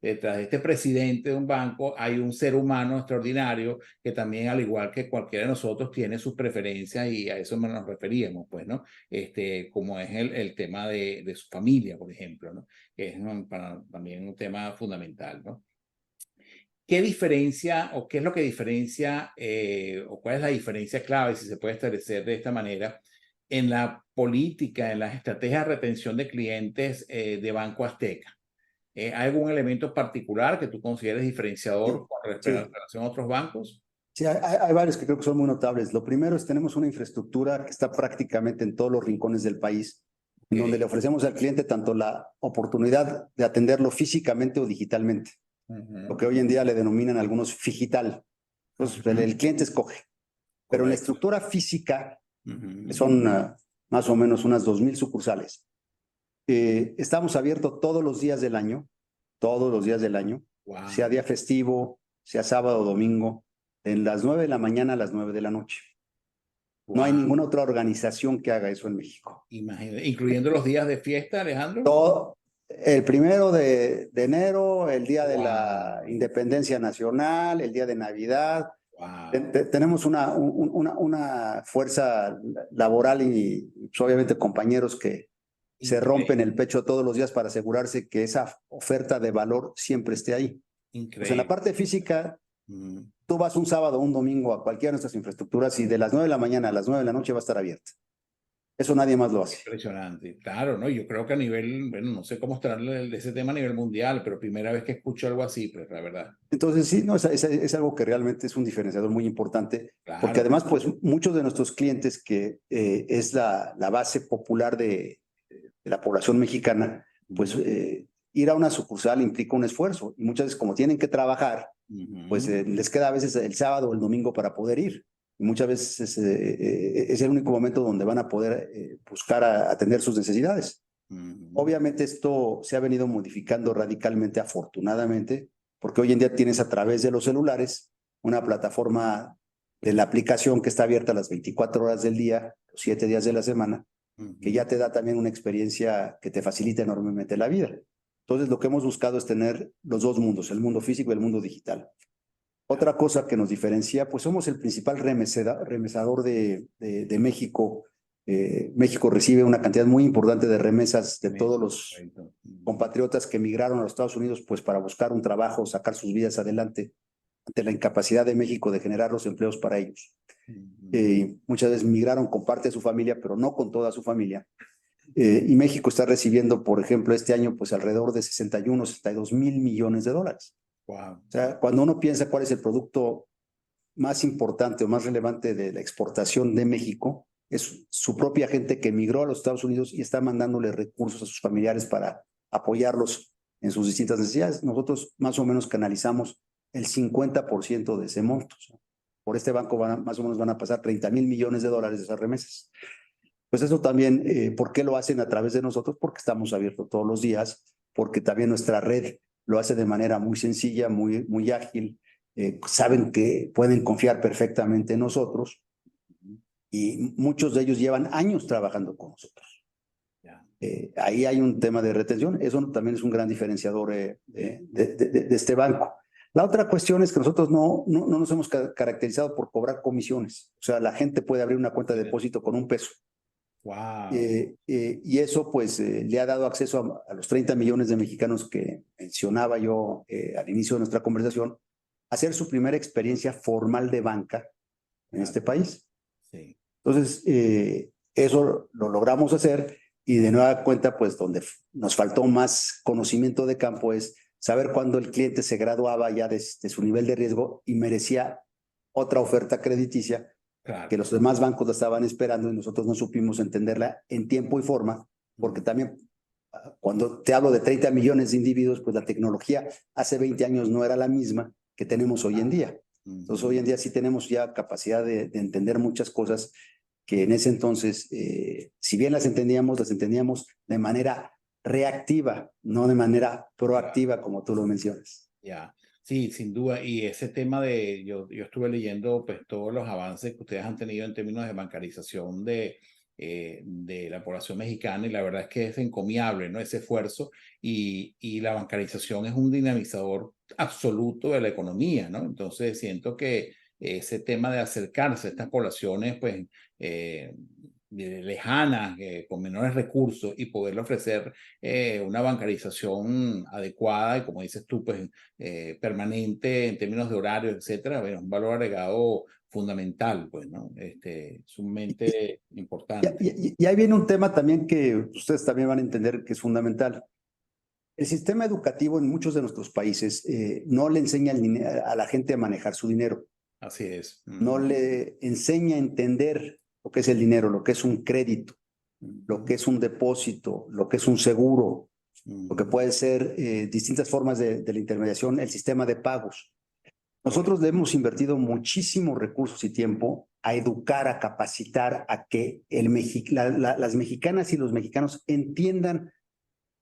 este presidente de un banco hay un ser humano extraordinario que también, al igual que cualquiera de nosotros, tiene sus preferencias y a eso nos referíamos, pues, ¿no? Como es el tema de su familia, por ejemplo, ¿no? Que es también un tema fundamental, ¿no? ¿Qué diferencia o qué es lo que diferencia o cuál es la diferencia clave, si se puede establecer de esta manera, en la política, en las estrategias de retención de clientes de Banco Azteca? ¿Hay algún elemento particular que tú consideres diferenciador con Sí, relación a otros bancos? sí, hay varios que creo que son muy notables. Lo primero es tenemos una infraestructura que está prácticamente en todos los rincones del país, en donde le ofrecemos al cliente tanto la oportunidad de atenderlo físicamente o digitalmente, lo que hoy en día le denominan algunos figital. Entonces, el cliente escoge. Pero en la Correcto. estructura física, que son más o menos unas 2,000 sucursales, estamos abiertos todos los días del año, Wow. sea día festivo, sea sábado o domingo, en las 9 de la mañana a las 9 de la noche. No hay Wow. ninguna otra organización que haga eso en México. Imagínate, incluyendo los días de fiesta, Alejandro. Todo, el 1 de enero, el día de la Wow. Independencia Nacional, el día de Navidad. Wow. Tenemos una fuerza laboral y pues, obviamente compañeros que se rompen Increíble. el pecho todos los días para asegurarse que esa oferta de valor siempre esté ahí. Pues en la Increíble. parte física, Mm. tú vas un sábado o un domingo a cualquiera de nuestras infraestructuras y de las 9 de la mañana a las 9 de la noche va a estar abierta. Eso nadie más lo hace. Impresionante. Claro, ¿no? Yo creo que a nivel, bueno, no sé cómo estará ese tema a nivel mundial, pero primera vez que escucho algo así, pues la verdad. Entonces, sí, no, es algo que realmente es un diferenciador muy importante, porque Claro. además, pues muchos de nuestros clientes, que es la base popular de la población mexicana, pues ir a una sucursal implica un esfuerzo y muchas veces como tienen que trabajar, pues les queda a veces el sábado o el domingo para poder ir. Y muchas veces es el único momento donde van a poder buscar atender sus necesidades. Obviamente esto se ha venido modificando radicalmente, afortunadamente, porque hoy en día tienes a través de los celulares una plataforma de la aplicación que está abierta las 24 horas del día, los 7 días de la semana, que ya te da también una experiencia que te facilita enormemente la vida. Entonces, lo que hemos buscado es tener los dos mundos, el mundo físico y el mundo digital. Otra cosa que nos diferencia, pues somos el principal remesador de México. México recibe una cantidad muy importante de remesas de todos los compatriotas que emigraron a los Estados Unidos, pues para buscar un trabajo, sacar sus vidas adelante, ante la incapacidad de México de generar los empleos para ellos. Muchas veces migraron con parte de su familia, pero no con toda su familia. Y México está recibiendo, por ejemplo, este año, pues alrededor de 61, 62 mil millones de dólares. Wow. O sea, cuando uno piensa cuál es el producto más importante o más relevante de la exportación de México, es su propia gente que emigró a los Estados Unidos y está mandándole recursos a sus familiares para apoyarlos en sus distintas necesidades. Nosotros más o menos canalizamos el 50% de ese monto. Por este banco más o menos van a pasar 30 mil millones de dólares de esas remesas. Pues eso también, ¿por qué lo hacen a través de nosotros? Porque estamos abiertos todos los días, porque también nuestra red lo hace de manera muy sencilla, muy ágil. Saben que pueden confiar perfectamente en nosotros y muchos de ellos llevan años trabajando con nosotros. Ahí hay un tema de retención. Eso también es un gran diferenciador de este banco. La otra cuestión es que nosotros no nos hemos caracterizado por cobrar comisiones. O sea, la gente puede abrir una cuenta de depósito con $1. Wow. Y eso pues le ha dado acceso a los 30 millones de mexicanos que mencionaba yo al inicio de nuestra conversación, a hacer su primera experiencia formal de banca en este país. Sí. Entonces, eso lo logramos hacer y de nueva cuenta, pues donde nos faltó más conocimiento de campo es saber cuándo el cliente se graduaba ya de su nivel de riesgo y merecía otra oferta crediticia. Claro. Que los demás bancos la estaban esperando y nosotros no supimos entenderla en tiempo y forma, porque también cuando te hablo de 30 millones de individuos, pues la tecnología hace 20 años no era la misma que tenemos hoy en día. Entonces hoy en día sí tenemos ya capacidad de entender muchas cosas que en ese entonces, si bien las entendíamos de manera reactiva, no de manera proactiva, como tú lo mencionas. Ya. Sí, sin duda. Y ese tema yo estuve leyendo pues todos los avances que ustedes han tenido en términos de bancarización de la población mexicana y la verdad es que es encomiable, ¿no? Ese esfuerzo y la bancarización es un dinamizador absoluto de la economía, ¿no? Entonces siento que ese tema de acercarse a estas poblaciones pues lejanas, con menores recursos y poderle ofrecer una bancarización adecuada y como dices tú, pues permanente en términos de horario, etcétera, bueno, un valor agregado fundamental, pues, ¿no? Sumamente importante. Y ahí viene un tema también que ustedes también van a entender que es fundamental. El sistema educativo en muchos de nuestros países no le enseña a la gente a manejar su dinero. Así es. No le enseña a entender lo que es el dinero, lo que es un crédito, lo que es un depósito, lo que es un seguro, lo que puede ser distintas formas de la intermediación, el sistema de pagos. Nosotros le hemos invertido muchísimos recursos y tiempo a educar, a capacitar, a que las mexicanas y los mexicanos entiendan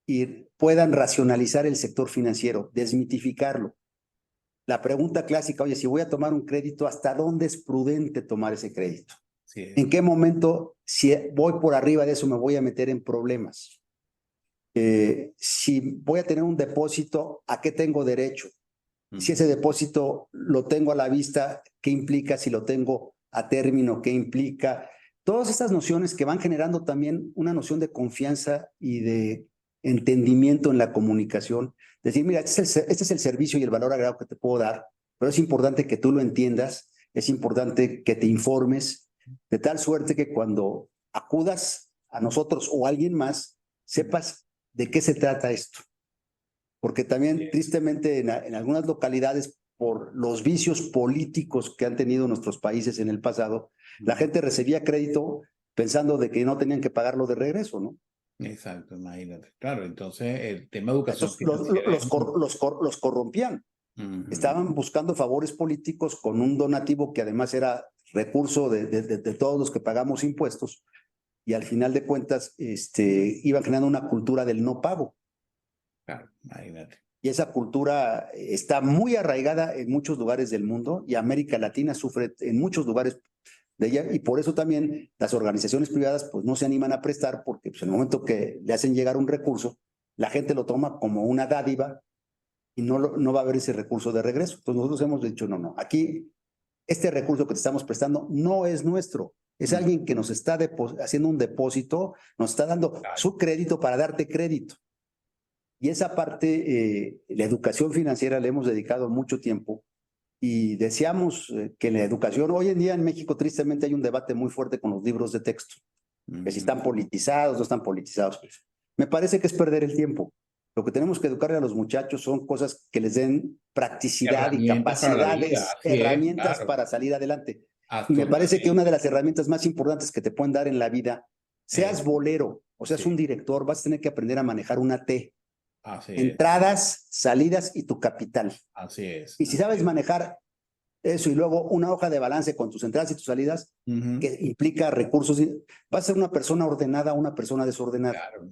y puedan racionalizar el sector financiero, desmitificarlo. La pregunta clásica, oye, si voy a tomar un crédito, ¿hasta dónde es prudente tomar ese crédito? Sí. ¿En qué momento, si voy por arriba de eso, me voy a meter en problemas? Si voy a tener un depósito, ¿a qué tengo derecho? Si ese depósito lo tengo a la vista, ¿qué implica? Si lo tengo a término, ¿qué implica? Todas estas nociones que van generando también una noción de confianza y de entendimiento en la comunicación. Decir, mira, este es el servicio y el valor agregado que te puedo dar, pero es importante que tú lo entiendas, es importante que te informes, de tal suerte que cuando acudas a nosotros o a alguien más, sepas de qué se trata esto. Porque también, tristemente, en algunas localidades, por los vicios políticos que han tenido nuestros países en el pasado, la gente recibía crédito pensando de que no tenían que pagarlo de regreso, ¿no? Exacto, imagínate. Claro, entonces el tema de educación los corrompían. Estaban buscando favores políticos con un donativo que además era recurso de todos los que pagamos impuestos y al final de cuentas iban creando una cultura del no pago. Claro, imagínate. y esa cultura está muy arraigada en muchos lugares del mundo y América Latina sufre en muchos lugares de ella y por eso también las organizaciones privadas pues no se animan a prestar porque pues, en el momento que le hacen llegar un recurso, la gente lo toma como una dádiva y no va a haber ese recurso de regreso. Entonces nosotros hemos dicho, no, aquí este recurso que te estamos prestando no es nuestro, es alguien que nos está haciendo un depósito, nos está dando su crédito para darte crédito. Y esa parte, la educación financiera le hemos dedicado mucho tiempo y deseamos que la educación, hoy en día en México tristemente hay un debate muy fuerte con los libros de texto, que si están politizados, no están politizados. Me parece que es perder el tiempo. Lo que tenemos que educarle a los muchachos son cosas que les den practicidad y Herramientas para la vida, capacidades, así es, herramientas claro, para salir adelante. Y me parece que una absolutamente. de las herramientas más importantes que te pueden dar en la vida, seas bolero o seas Sí, un director, vas a tener que aprender a manejar una T. así es, Entradas, salidas y tu capital. así es. Y si sabes manejar eso y luego una hoja de balance con tus entradas y tus salidas, que implica recursos, vas a ser una persona ordenada o una persona desordenada. Claro,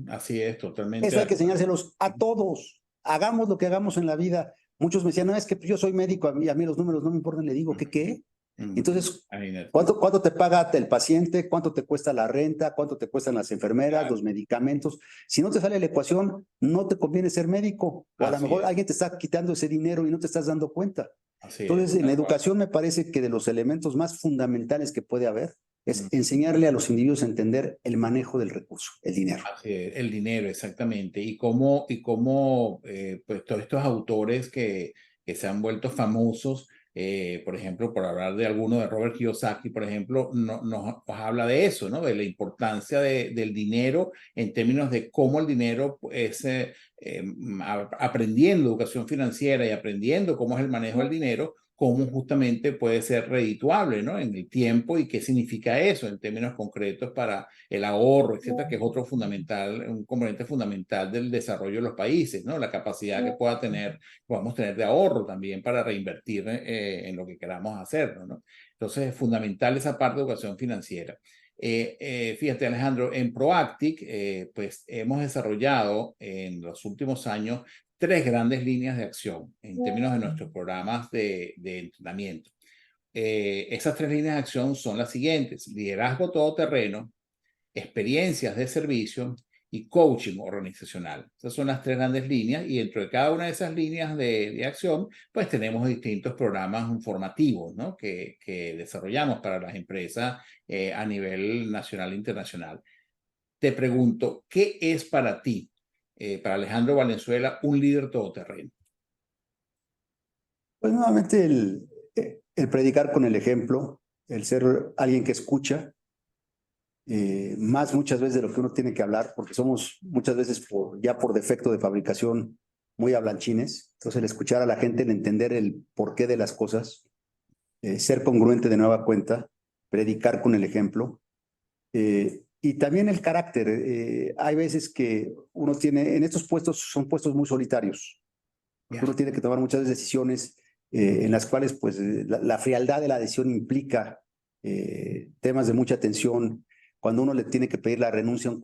así es, totalmente Eso de hay que acuerdo. enseñárselos a todos. Hagamos lo que hagamos en la vida. Muchos me decían, no, es que yo soy médico, a mí los números no me importan. Le digo, ¿qué? Entonces, Imagínate. ¿cuánto te paga el paciente? ¿Cuánto te cuesta la renta? ¿Cuánto te cuestan las enfermeras, Claro, los medicamentos? Si no te sale la ecuación, no te conviene ser médico. O a lo así mejor es, alguien te está quitando ese dinero y no te estás dando cuenta. así es, Entonces, en la tal cual. educación me parece que de los elementos más fundamentales que puede haber es enseñarle a los individuos a entender el manejo del recurso, el dinero. Así es, el dinero, exactamente. Y cómo pues todos estos autores que se han vuelto famosos, por ejemplo, por hablar de alguno de Robert Kiyosaki, por ejemplo, nos habla de eso, ¿no? De la importancia del dinero en términos de cómo el dinero es, aprendiendo educación financiera y aprendiendo cómo es el manejo del dinero, cómo justamente puede ser redituable, ¿no? En el tiempo y qué significa eso en términos concretos para el ahorro, etcétera, que es otro fundamental, un componente fundamental del desarrollo de los países, ¿no? La capacidad que podamos tener de ahorro también para reinvertir en lo que queramos hacer, ¿no? Entonces, es fundamental esa parte de educación financiera. Fíjate, Alejandro, en Proactic, pues hemos desarrollado en los últimos años tres grandes líneas de acción en términos de nuestros programas de entrenamiento. Esas tres líneas de acción son las siguientes: liderazgo todoterreno, experiencias de servicio y coaching organizacional. Esas son las tres grandes líneas y dentro de cada una de esas líneas de acción, pues tenemos distintos programas formativos, ¿no? que desarrollamos para las empresas a nivel nacional e internacional. Te pregunto, ¿qué es para ti, para Alejandro Valenzuela, un líder todoterreno? Pues nuevamente el predicar con el ejemplo, el ser alguien que escucha, más muchas veces de lo que uno tiene que hablar, porque somos muchas veces ya por defecto de fabricación muy hablanchines. Entonces el escuchar a la gente, el entender el porqué de las cosas, ser congruente de nueva cuenta, predicar con el ejemplo. Y también el carácter. Hay veces que uno tiene, en estos puestos son puestos muy solitarios, porque uno tiene que tomar muchas decisiones en las cuales pues la frialdad de la decisión implica temas de mucha tensión. Cuando uno le tiene que pedir la renuncia a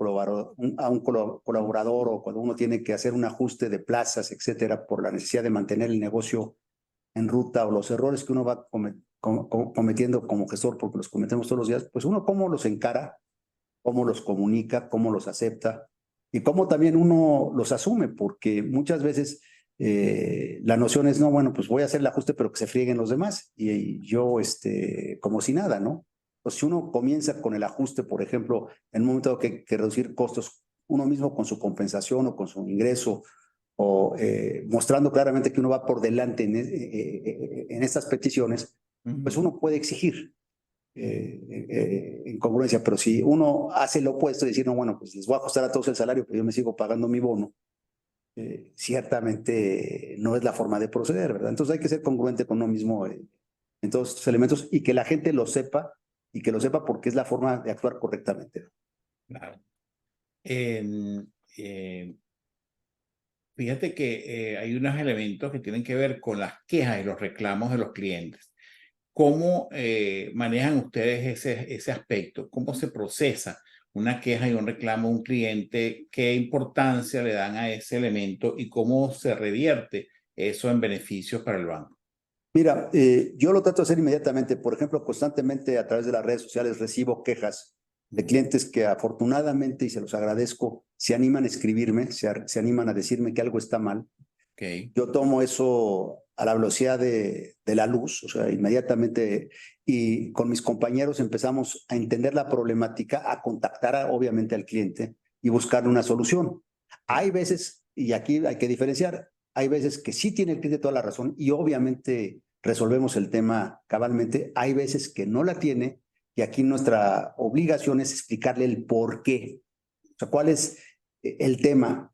un colaborador o cuando uno tiene que hacer un ajuste de plazas, etcétera, por la necesidad de mantener el negocio en ruta o los errores que uno va cometiendo como gestor, porque los cometemos todos los días, pues uno cómo los encara, cómo los comunica, cómo los acepta y cómo también uno los asume, porque muchas veces la noción es, no, bueno, pues voy a hacer el ajuste, pero que se frieguen los demás y yo, como si nada, ¿no? Pues si uno comienza con el ajuste, por ejemplo, en un momento que reducir costos uno mismo con su compensación o con su ingreso, o mostrando claramente que uno va por delante en estas peticiones, pues uno puede exigir en congruencia, pero si uno hace lo opuesto y decir, no, bueno, pues les voy a ajustar a todos el salario, pero yo me sigo pagando mi bono, ciertamente no es la forma de proceder, ¿verdad? Entonces hay que ser congruente con uno mismo en todos estos elementos y que la gente lo sepa y que lo sepa porque es la forma de actuar correctamente. Claro. Eh, Fíjate que hay unos elementos que tienen que ver con las quejas y los reclamos de los clientes. ¿Cómo manejan ustedes ese aspecto? ¿Cómo se procesa una queja y un reclamo a un cliente, ¿qué importancia le dan a ese elemento y cómo se revierte eso en beneficios para el banco? Mira, yo lo trato de hacer inmediatamente. Por ejemplo, constantemente a través de las redes sociales recibo quejas de clientes que afortunadamente, y se los agradezco, se animan a escribirme, se animan a decirme que algo está mal. Okay. Yo tomo eso a la velocidad de la luz, o sea, inmediatamente, y con mis compañeros empezamos a entender la problemática, a contactar obviamente al cliente y buscarle una solución. Hay veces, y aquí hay que diferenciar, hay veces que sí tiene el cliente toda la razón y obviamente resolvemos el tema cabalmente, hay veces que no la tiene y aquí nuestra obligación es explicarle el por qué, o sea, cuál es el tema.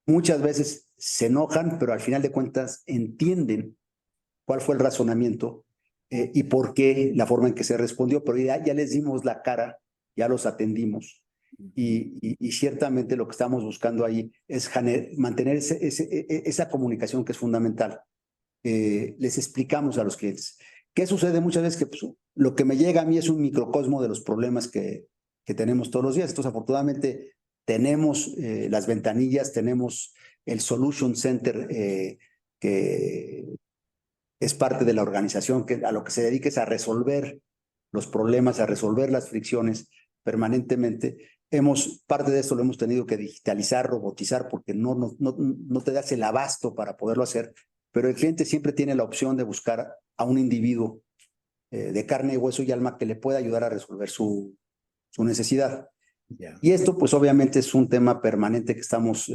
Muchas veces se enojan, pero al final de cuentas entienden cuál fue el razonamiento y por qué la forma en que se respondió, pero ya les dimos la cara, ya los atendimos y ciertamente lo que estamos buscando ahí es mantener esa comunicación que es fundamental. Les explicamos a los clientes. ¿Qué sucede muchas veces? Que pues, lo que me llega a mí es un microcosmo de los problemas que tenemos todos los días. Entonces, afortunadamente, tenemos las ventanillas, tenemos el Solution Center que es parte de la organización, que a lo que se dedica es a resolver los problemas, a resolver las fricciones permanentemente. Parte de esto lo hemos tenido que digitalizar, robotizar, porque no te das el abasto para poderlo hacer, pero el cliente siempre tiene la opción de buscar a un individuo de carne, hueso y alma que le pueda ayudar a resolver su necesidad. Yeah. Y esto, pues obviamente es un tema permanente que estamos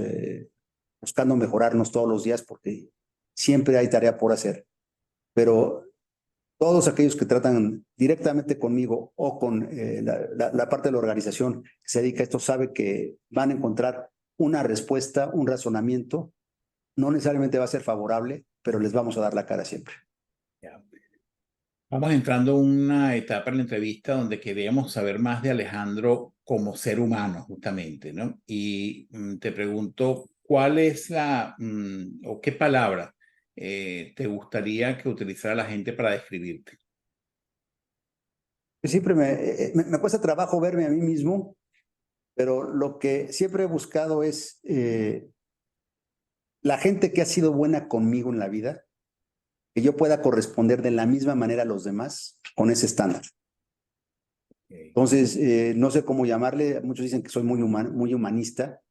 buscando mejorarnos todos los días porque siempre hay tarea por hacer. Pero todos aquellos que tratan directamente conmigo o con la parte de la organización que se dedica a esto sabe que van a encontrar una respuesta, un razonamiento. No necesariamente va a ser favorable, pero les vamos a dar la cara siempre. Yeah. Vamos entrando a una etapa en la entrevista donde queríamos saber más de Alejandro como ser humano, justamente, ¿no? Y te pregunto, ¿cuál es o qué palabra te gustaría que utilizara la gente para describirte? Siempre me cuesta trabajo verme a mí mismo, pero lo que siempre he buscado es la gente que ha sido buena conmigo en la vida, que yo pueda corresponder de la misma manera a los demás con ese estándar. Okay. Entonces, no sé cómo llamarle, muchos dicen que soy muy humanista,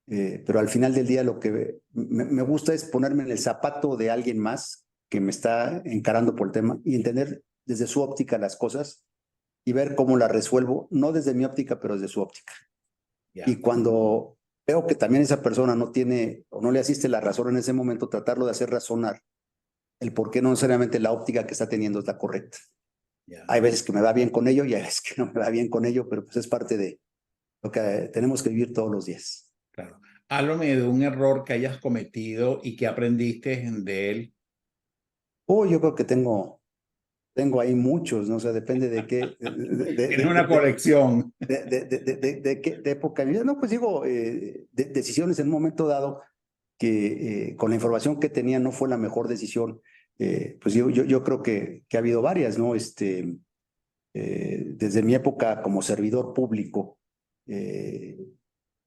pero al final del día lo que me gusta es ponerme en el zapato de alguien más que me está encarando por el tema y entender desde su óptica las cosas y ver cómo las resuelvo, no desde mi óptica, pero desde su óptica. Yeah. Y cuando veo que también esa persona no tiene o no le asiste la razón en ese momento, tratarlo de hacer razonar el por qué no necesariamente la óptica que está teniendo es la correcta. Yeah. Hay veces que me va bien con ello y hay veces que no me va bien con ello, pero pues es parte de lo que tenemos que vivir todos los días. Claro. Háblame de un error que hayas cometido y que aprendiste de él. Yo creo que tengo ahí muchos, ¿no? O sea, depende de qué, Tienes una colección. de qué época de mi vida. No, pues digo, decisiones en un momento dado que con la información que tenía no fue la mejor decisión. Pues yo creo que ha habido varias, ¿no? Desde mi época como servidor público,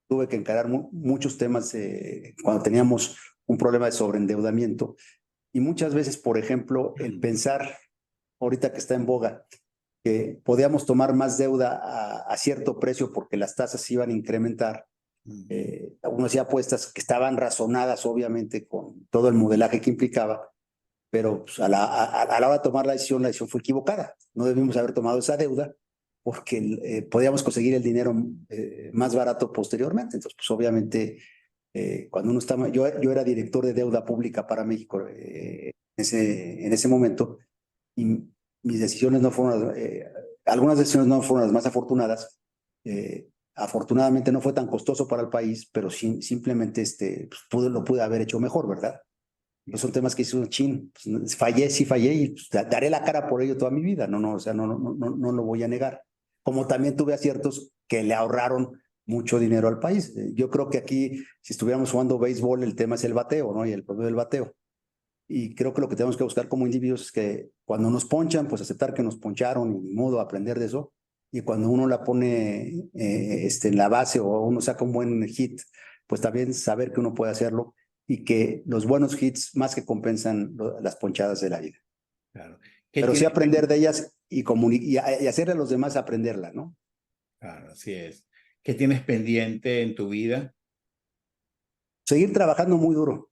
tuve que encarar muchos temas cuando teníamos un problema de sobreendeudamiento. Y muchas veces, por ejemplo, el pensar, ahorita que está en boga, que podíamos tomar más deuda a cierto precio porque las tasas iban a incrementar. Uno hacía apuestas que estaban razonadas, obviamente, con todo el modelaje que implicaba, pero pues, a la hora de tomar la decisión fue equivocada. No debimos haber tomado esa deuda porque podíamos conseguir el dinero más barato posteriormente. Entonces, pues obviamente, cuando uno estaba, yo era director de deuda pública para México en ese momento, y mis decisiones no fueron, algunas decisiones no fueron las más afortunadas. Afortunadamente no fue tan costoso para el país, pero simplemente pues, lo pude haber hecho mejor, ¿verdad? Pues son temas que hice un chin, pues, sí fallé y pues, daré la cara por ello toda mi vida, o sea, no lo voy a negar. Como también tuve aciertos que le ahorraron mucho dinero al país. Yo creo que aquí, si estuviéramos jugando béisbol, el tema es el bateo, ¿no? Y el problema del bateo. Y creo que lo que tenemos que buscar como individuos es que cuando nos ponchan, pues aceptar que nos poncharon y ni modo aprender de eso. y cuando uno la pone en la base o uno saca un buen hit, pues también saber que uno puede hacerlo y que los buenos hits más que compensan las ponchadas de la vida. Claro. Pero sí aprender de ellas y hacerle a los demás aprenderla, ¿no? Claro, así es. ¿Qué tienes pendiente en tu vida? Seguir trabajando muy duro,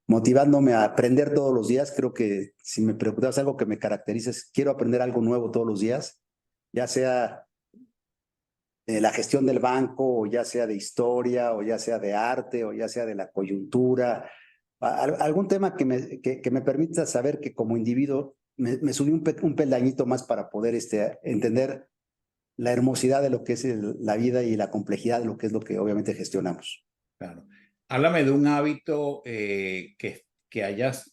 motivándome a aprender todos los días. Creo que si me preguntas algo que me caracteriza es quiero aprender algo nuevo todos los días, ya sea la gestión del banco, o ya sea de historia, o ya sea de arte, o ya sea de la coyuntura, algún tema que me permita saber que como individuo me subí un peldañito más para poder entender la hermosidad de lo que es la vida y la complejidad de lo que es lo que obviamente gestionamos. Claro. Háblame de un hábito que hayas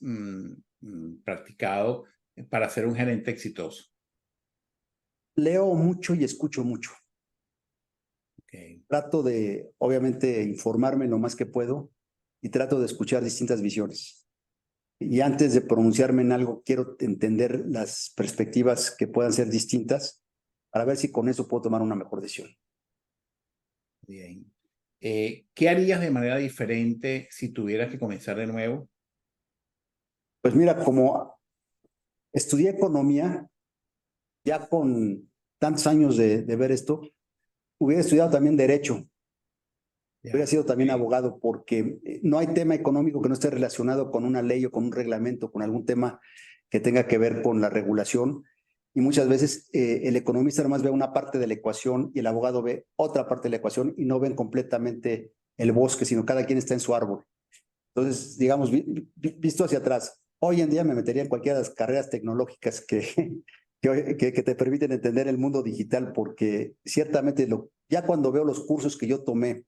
practicado para ser un gerente exitoso. Leo mucho y escucho mucho. Okay. Trato de, obviamente, informarme lo más que puedo y trato de escuchar distintas visiones. Y antes de pronunciarme en algo, quiero entender las perspectivas que puedan ser distintas para ver si con eso puedo tomar una mejor decisión. Bien. ¿Qué harías de manera diferente si tuvieras que comenzar de nuevo? Pues mira, como estudié economía, ya con tantos años de ver esto, hubiera estudiado también derecho. Hubiera sido también abogado, porque no hay tema económico que no esté relacionado con una ley o con un reglamento, con algún tema que tenga que ver con la regulación. Y muchas veces el economista nomás ve una parte de la ecuación y el abogado ve otra parte de la ecuación y no ven completamente el bosque, sino cada quien está en su árbol. Entonces, digamos, visto hacia atrás, hoy en día me metería en cualquiera de las carreras tecnológicas que te permiten entender el mundo digital, porque ciertamente ya cuando veo los cursos que yo tomé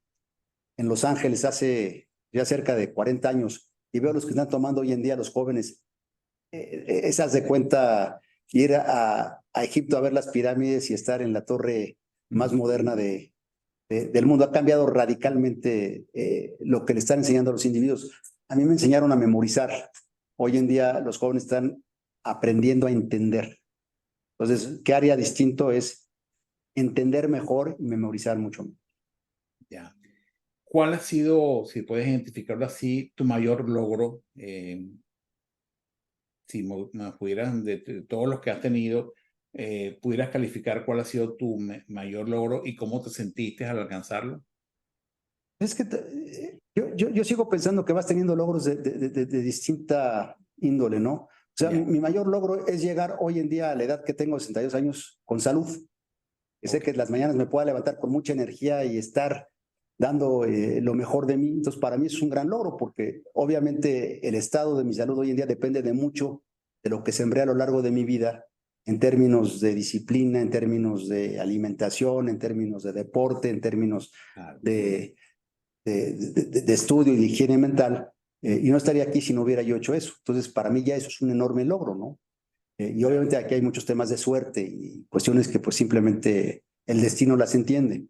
en Los Ángeles hace ya cerca de 40 años y veo los que están tomando hoy en día los jóvenes, esas de cuenta ir a Egipto a ver las pirámides y estar en la torre más moderna del mundo. Ha cambiado radicalmente lo que le están enseñando a los individuos. A mí me enseñaron a memorizar. Hoy en día los jóvenes están aprendiendo a entender. Entonces, ¿qué haría distinto? Es entender mejor y memorizar mucho mejor. Ya. ¿Cuál ha sido, si puedes identificarlo así, tu mayor logro? Si pudieras, de todos los que has tenido, pudieras calificar cuál ha sido tu mayor logro y cómo te sentiste al alcanzarlo. Es que yo sigo pensando que vas teniendo logros de distinta índole, ¿no? O sea, mi mayor logro es llegar hoy en día a la edad que tengo, 62 años, con salud. Que sé que las mañanas me pueda levantar con mucha energía y estar dando lo mejor de mí. Entonces, para mí es un gran logro, porque obviamente el estado de mi salud hoy en día depende de mucho de lo que sembré a lo largo de mi vida, en términos de disciplina, en términos de alimentación, en términos de deporte, en términos de estudio y de higiene mental, y no estaría aquí si no hubiera yo hecho eso. Entonces, para mí ya eso es un enorme logro, ¿no? Y obviamente aquí hay muchos temas de suerte y cuestiones que pues simplemente el destino las entiende.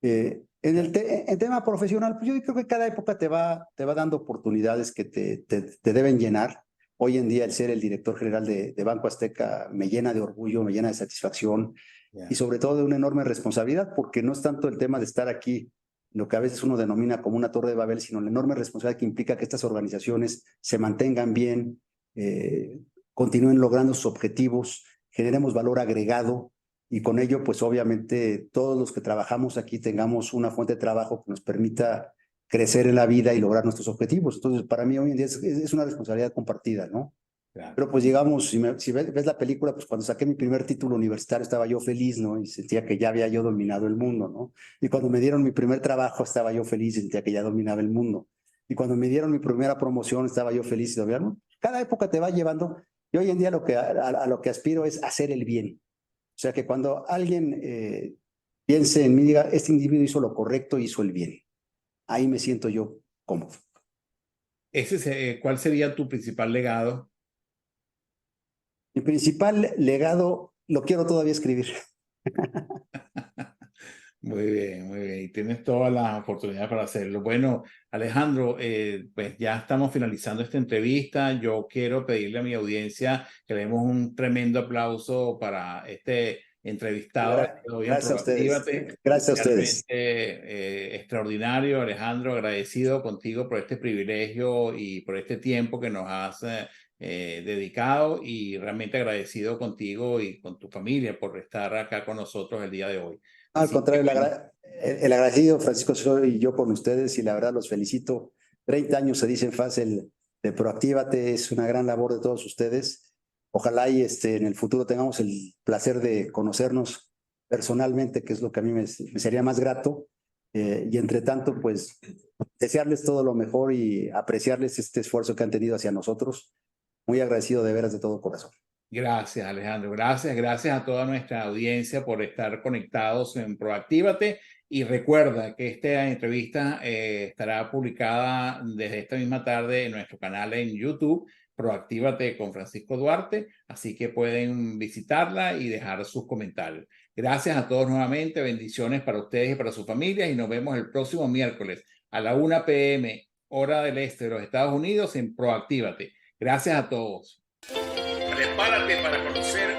En el tema profesional, pues yo creo que cada época te va dando oportunidades que te deben llenar. Hoy en día el ser el director general de Banco Azteca me llena de orgullo, me llena de satisfacción y sobre todo de una enorme responsabilidad, porque no es tanto el tema de estar aquí, lo que a veces uno denomina como una torre de Babel, sino la enorme responsabilidad que implica que estas organizaciones se mantengan bien, continúen logrando sus objetivos, generemos valor agregado y con ello, pues obviamente todos los que trabajamos aquí tengamos una fuente de trabajo que nos permita crecer en la vida y lograr nuestros objetivos. Entonces, para mí hoy en día es una responsabilidad compartida, ¿no? Claro. Pero pues llegamos, si ves la película, pues cuando saqué mi primer título universitario estaba yo feliz, ¿no? Y sentía que ya había yo dominado el mundo, ¿no? Y cuando me dieron mi primer trabajo estaba yo feliz y sentía que ya dominaba el mundo. Y cuando me dieron mi primera promoción estaba yo feliz y dominaba. Cada época te va llevando. Y hoy en día a lo que aspiro es hacer el bien. O sea, que cuando alguien piense en mí, diga, este individuo hizo lo correcto, hizo el bien. Ahí me siento yo cómodo. ¿Cuál sería tu principal legado? Mi principal legado lo quiero todavía escribir. Muy bien, muy bien. Y tienes todas las oportunidades para hacerlo. Bueno, Alejandro, pues ya estamos finalizando esta entrevista. Yo quiero pedirle a mi audiencia que le demos un tremendo aplauso para este entrevistado de hoy en Gracias a ustedes. Proactívate. Gracias a Realmente ustedes. extraordinario, Alejandro, agradecido contigo por este privilegio y por este tiempo que nos has dedicado, y realmente agradecido contigo y con tu familia por estar acá con nosotros el día de hoy. Al Así que contrario, bueno, el agradecido, Francisco, soy yo con ustedes y la verdad los felicito. 30 años se dicen fácil de Proactívate, es una gran labor de todos ustedes. Ojalá y en el futuro tengamos el placer de conocernos personalmente, que es lo que a mí me sería más grato. Y entre tanto, pues desearles todo lo mejor y apreciarles este esfuerzo que han tenido hacia nosotros. Muy agradecido de veras de todo corazón. gracias, Alejandro. Gracias, gracias a toda nuestra audiencia por estar conectados en Proactívate. Y recuerda que esta entrevista estará publicada desde esta misma tarde en nuestro canal en YouTube, Proactívate con Francisco Duarte. Así que pueden visitarla y dejar sus comentarios. Gracias a todos nuevamente. Bendiciones para ustedes y para sus familias. Y nos vemos el próximo miércoles a la 1 p.m. hora del este de los Estados Unidos en Proactívate. Gracias a todos. Prepárate para conocer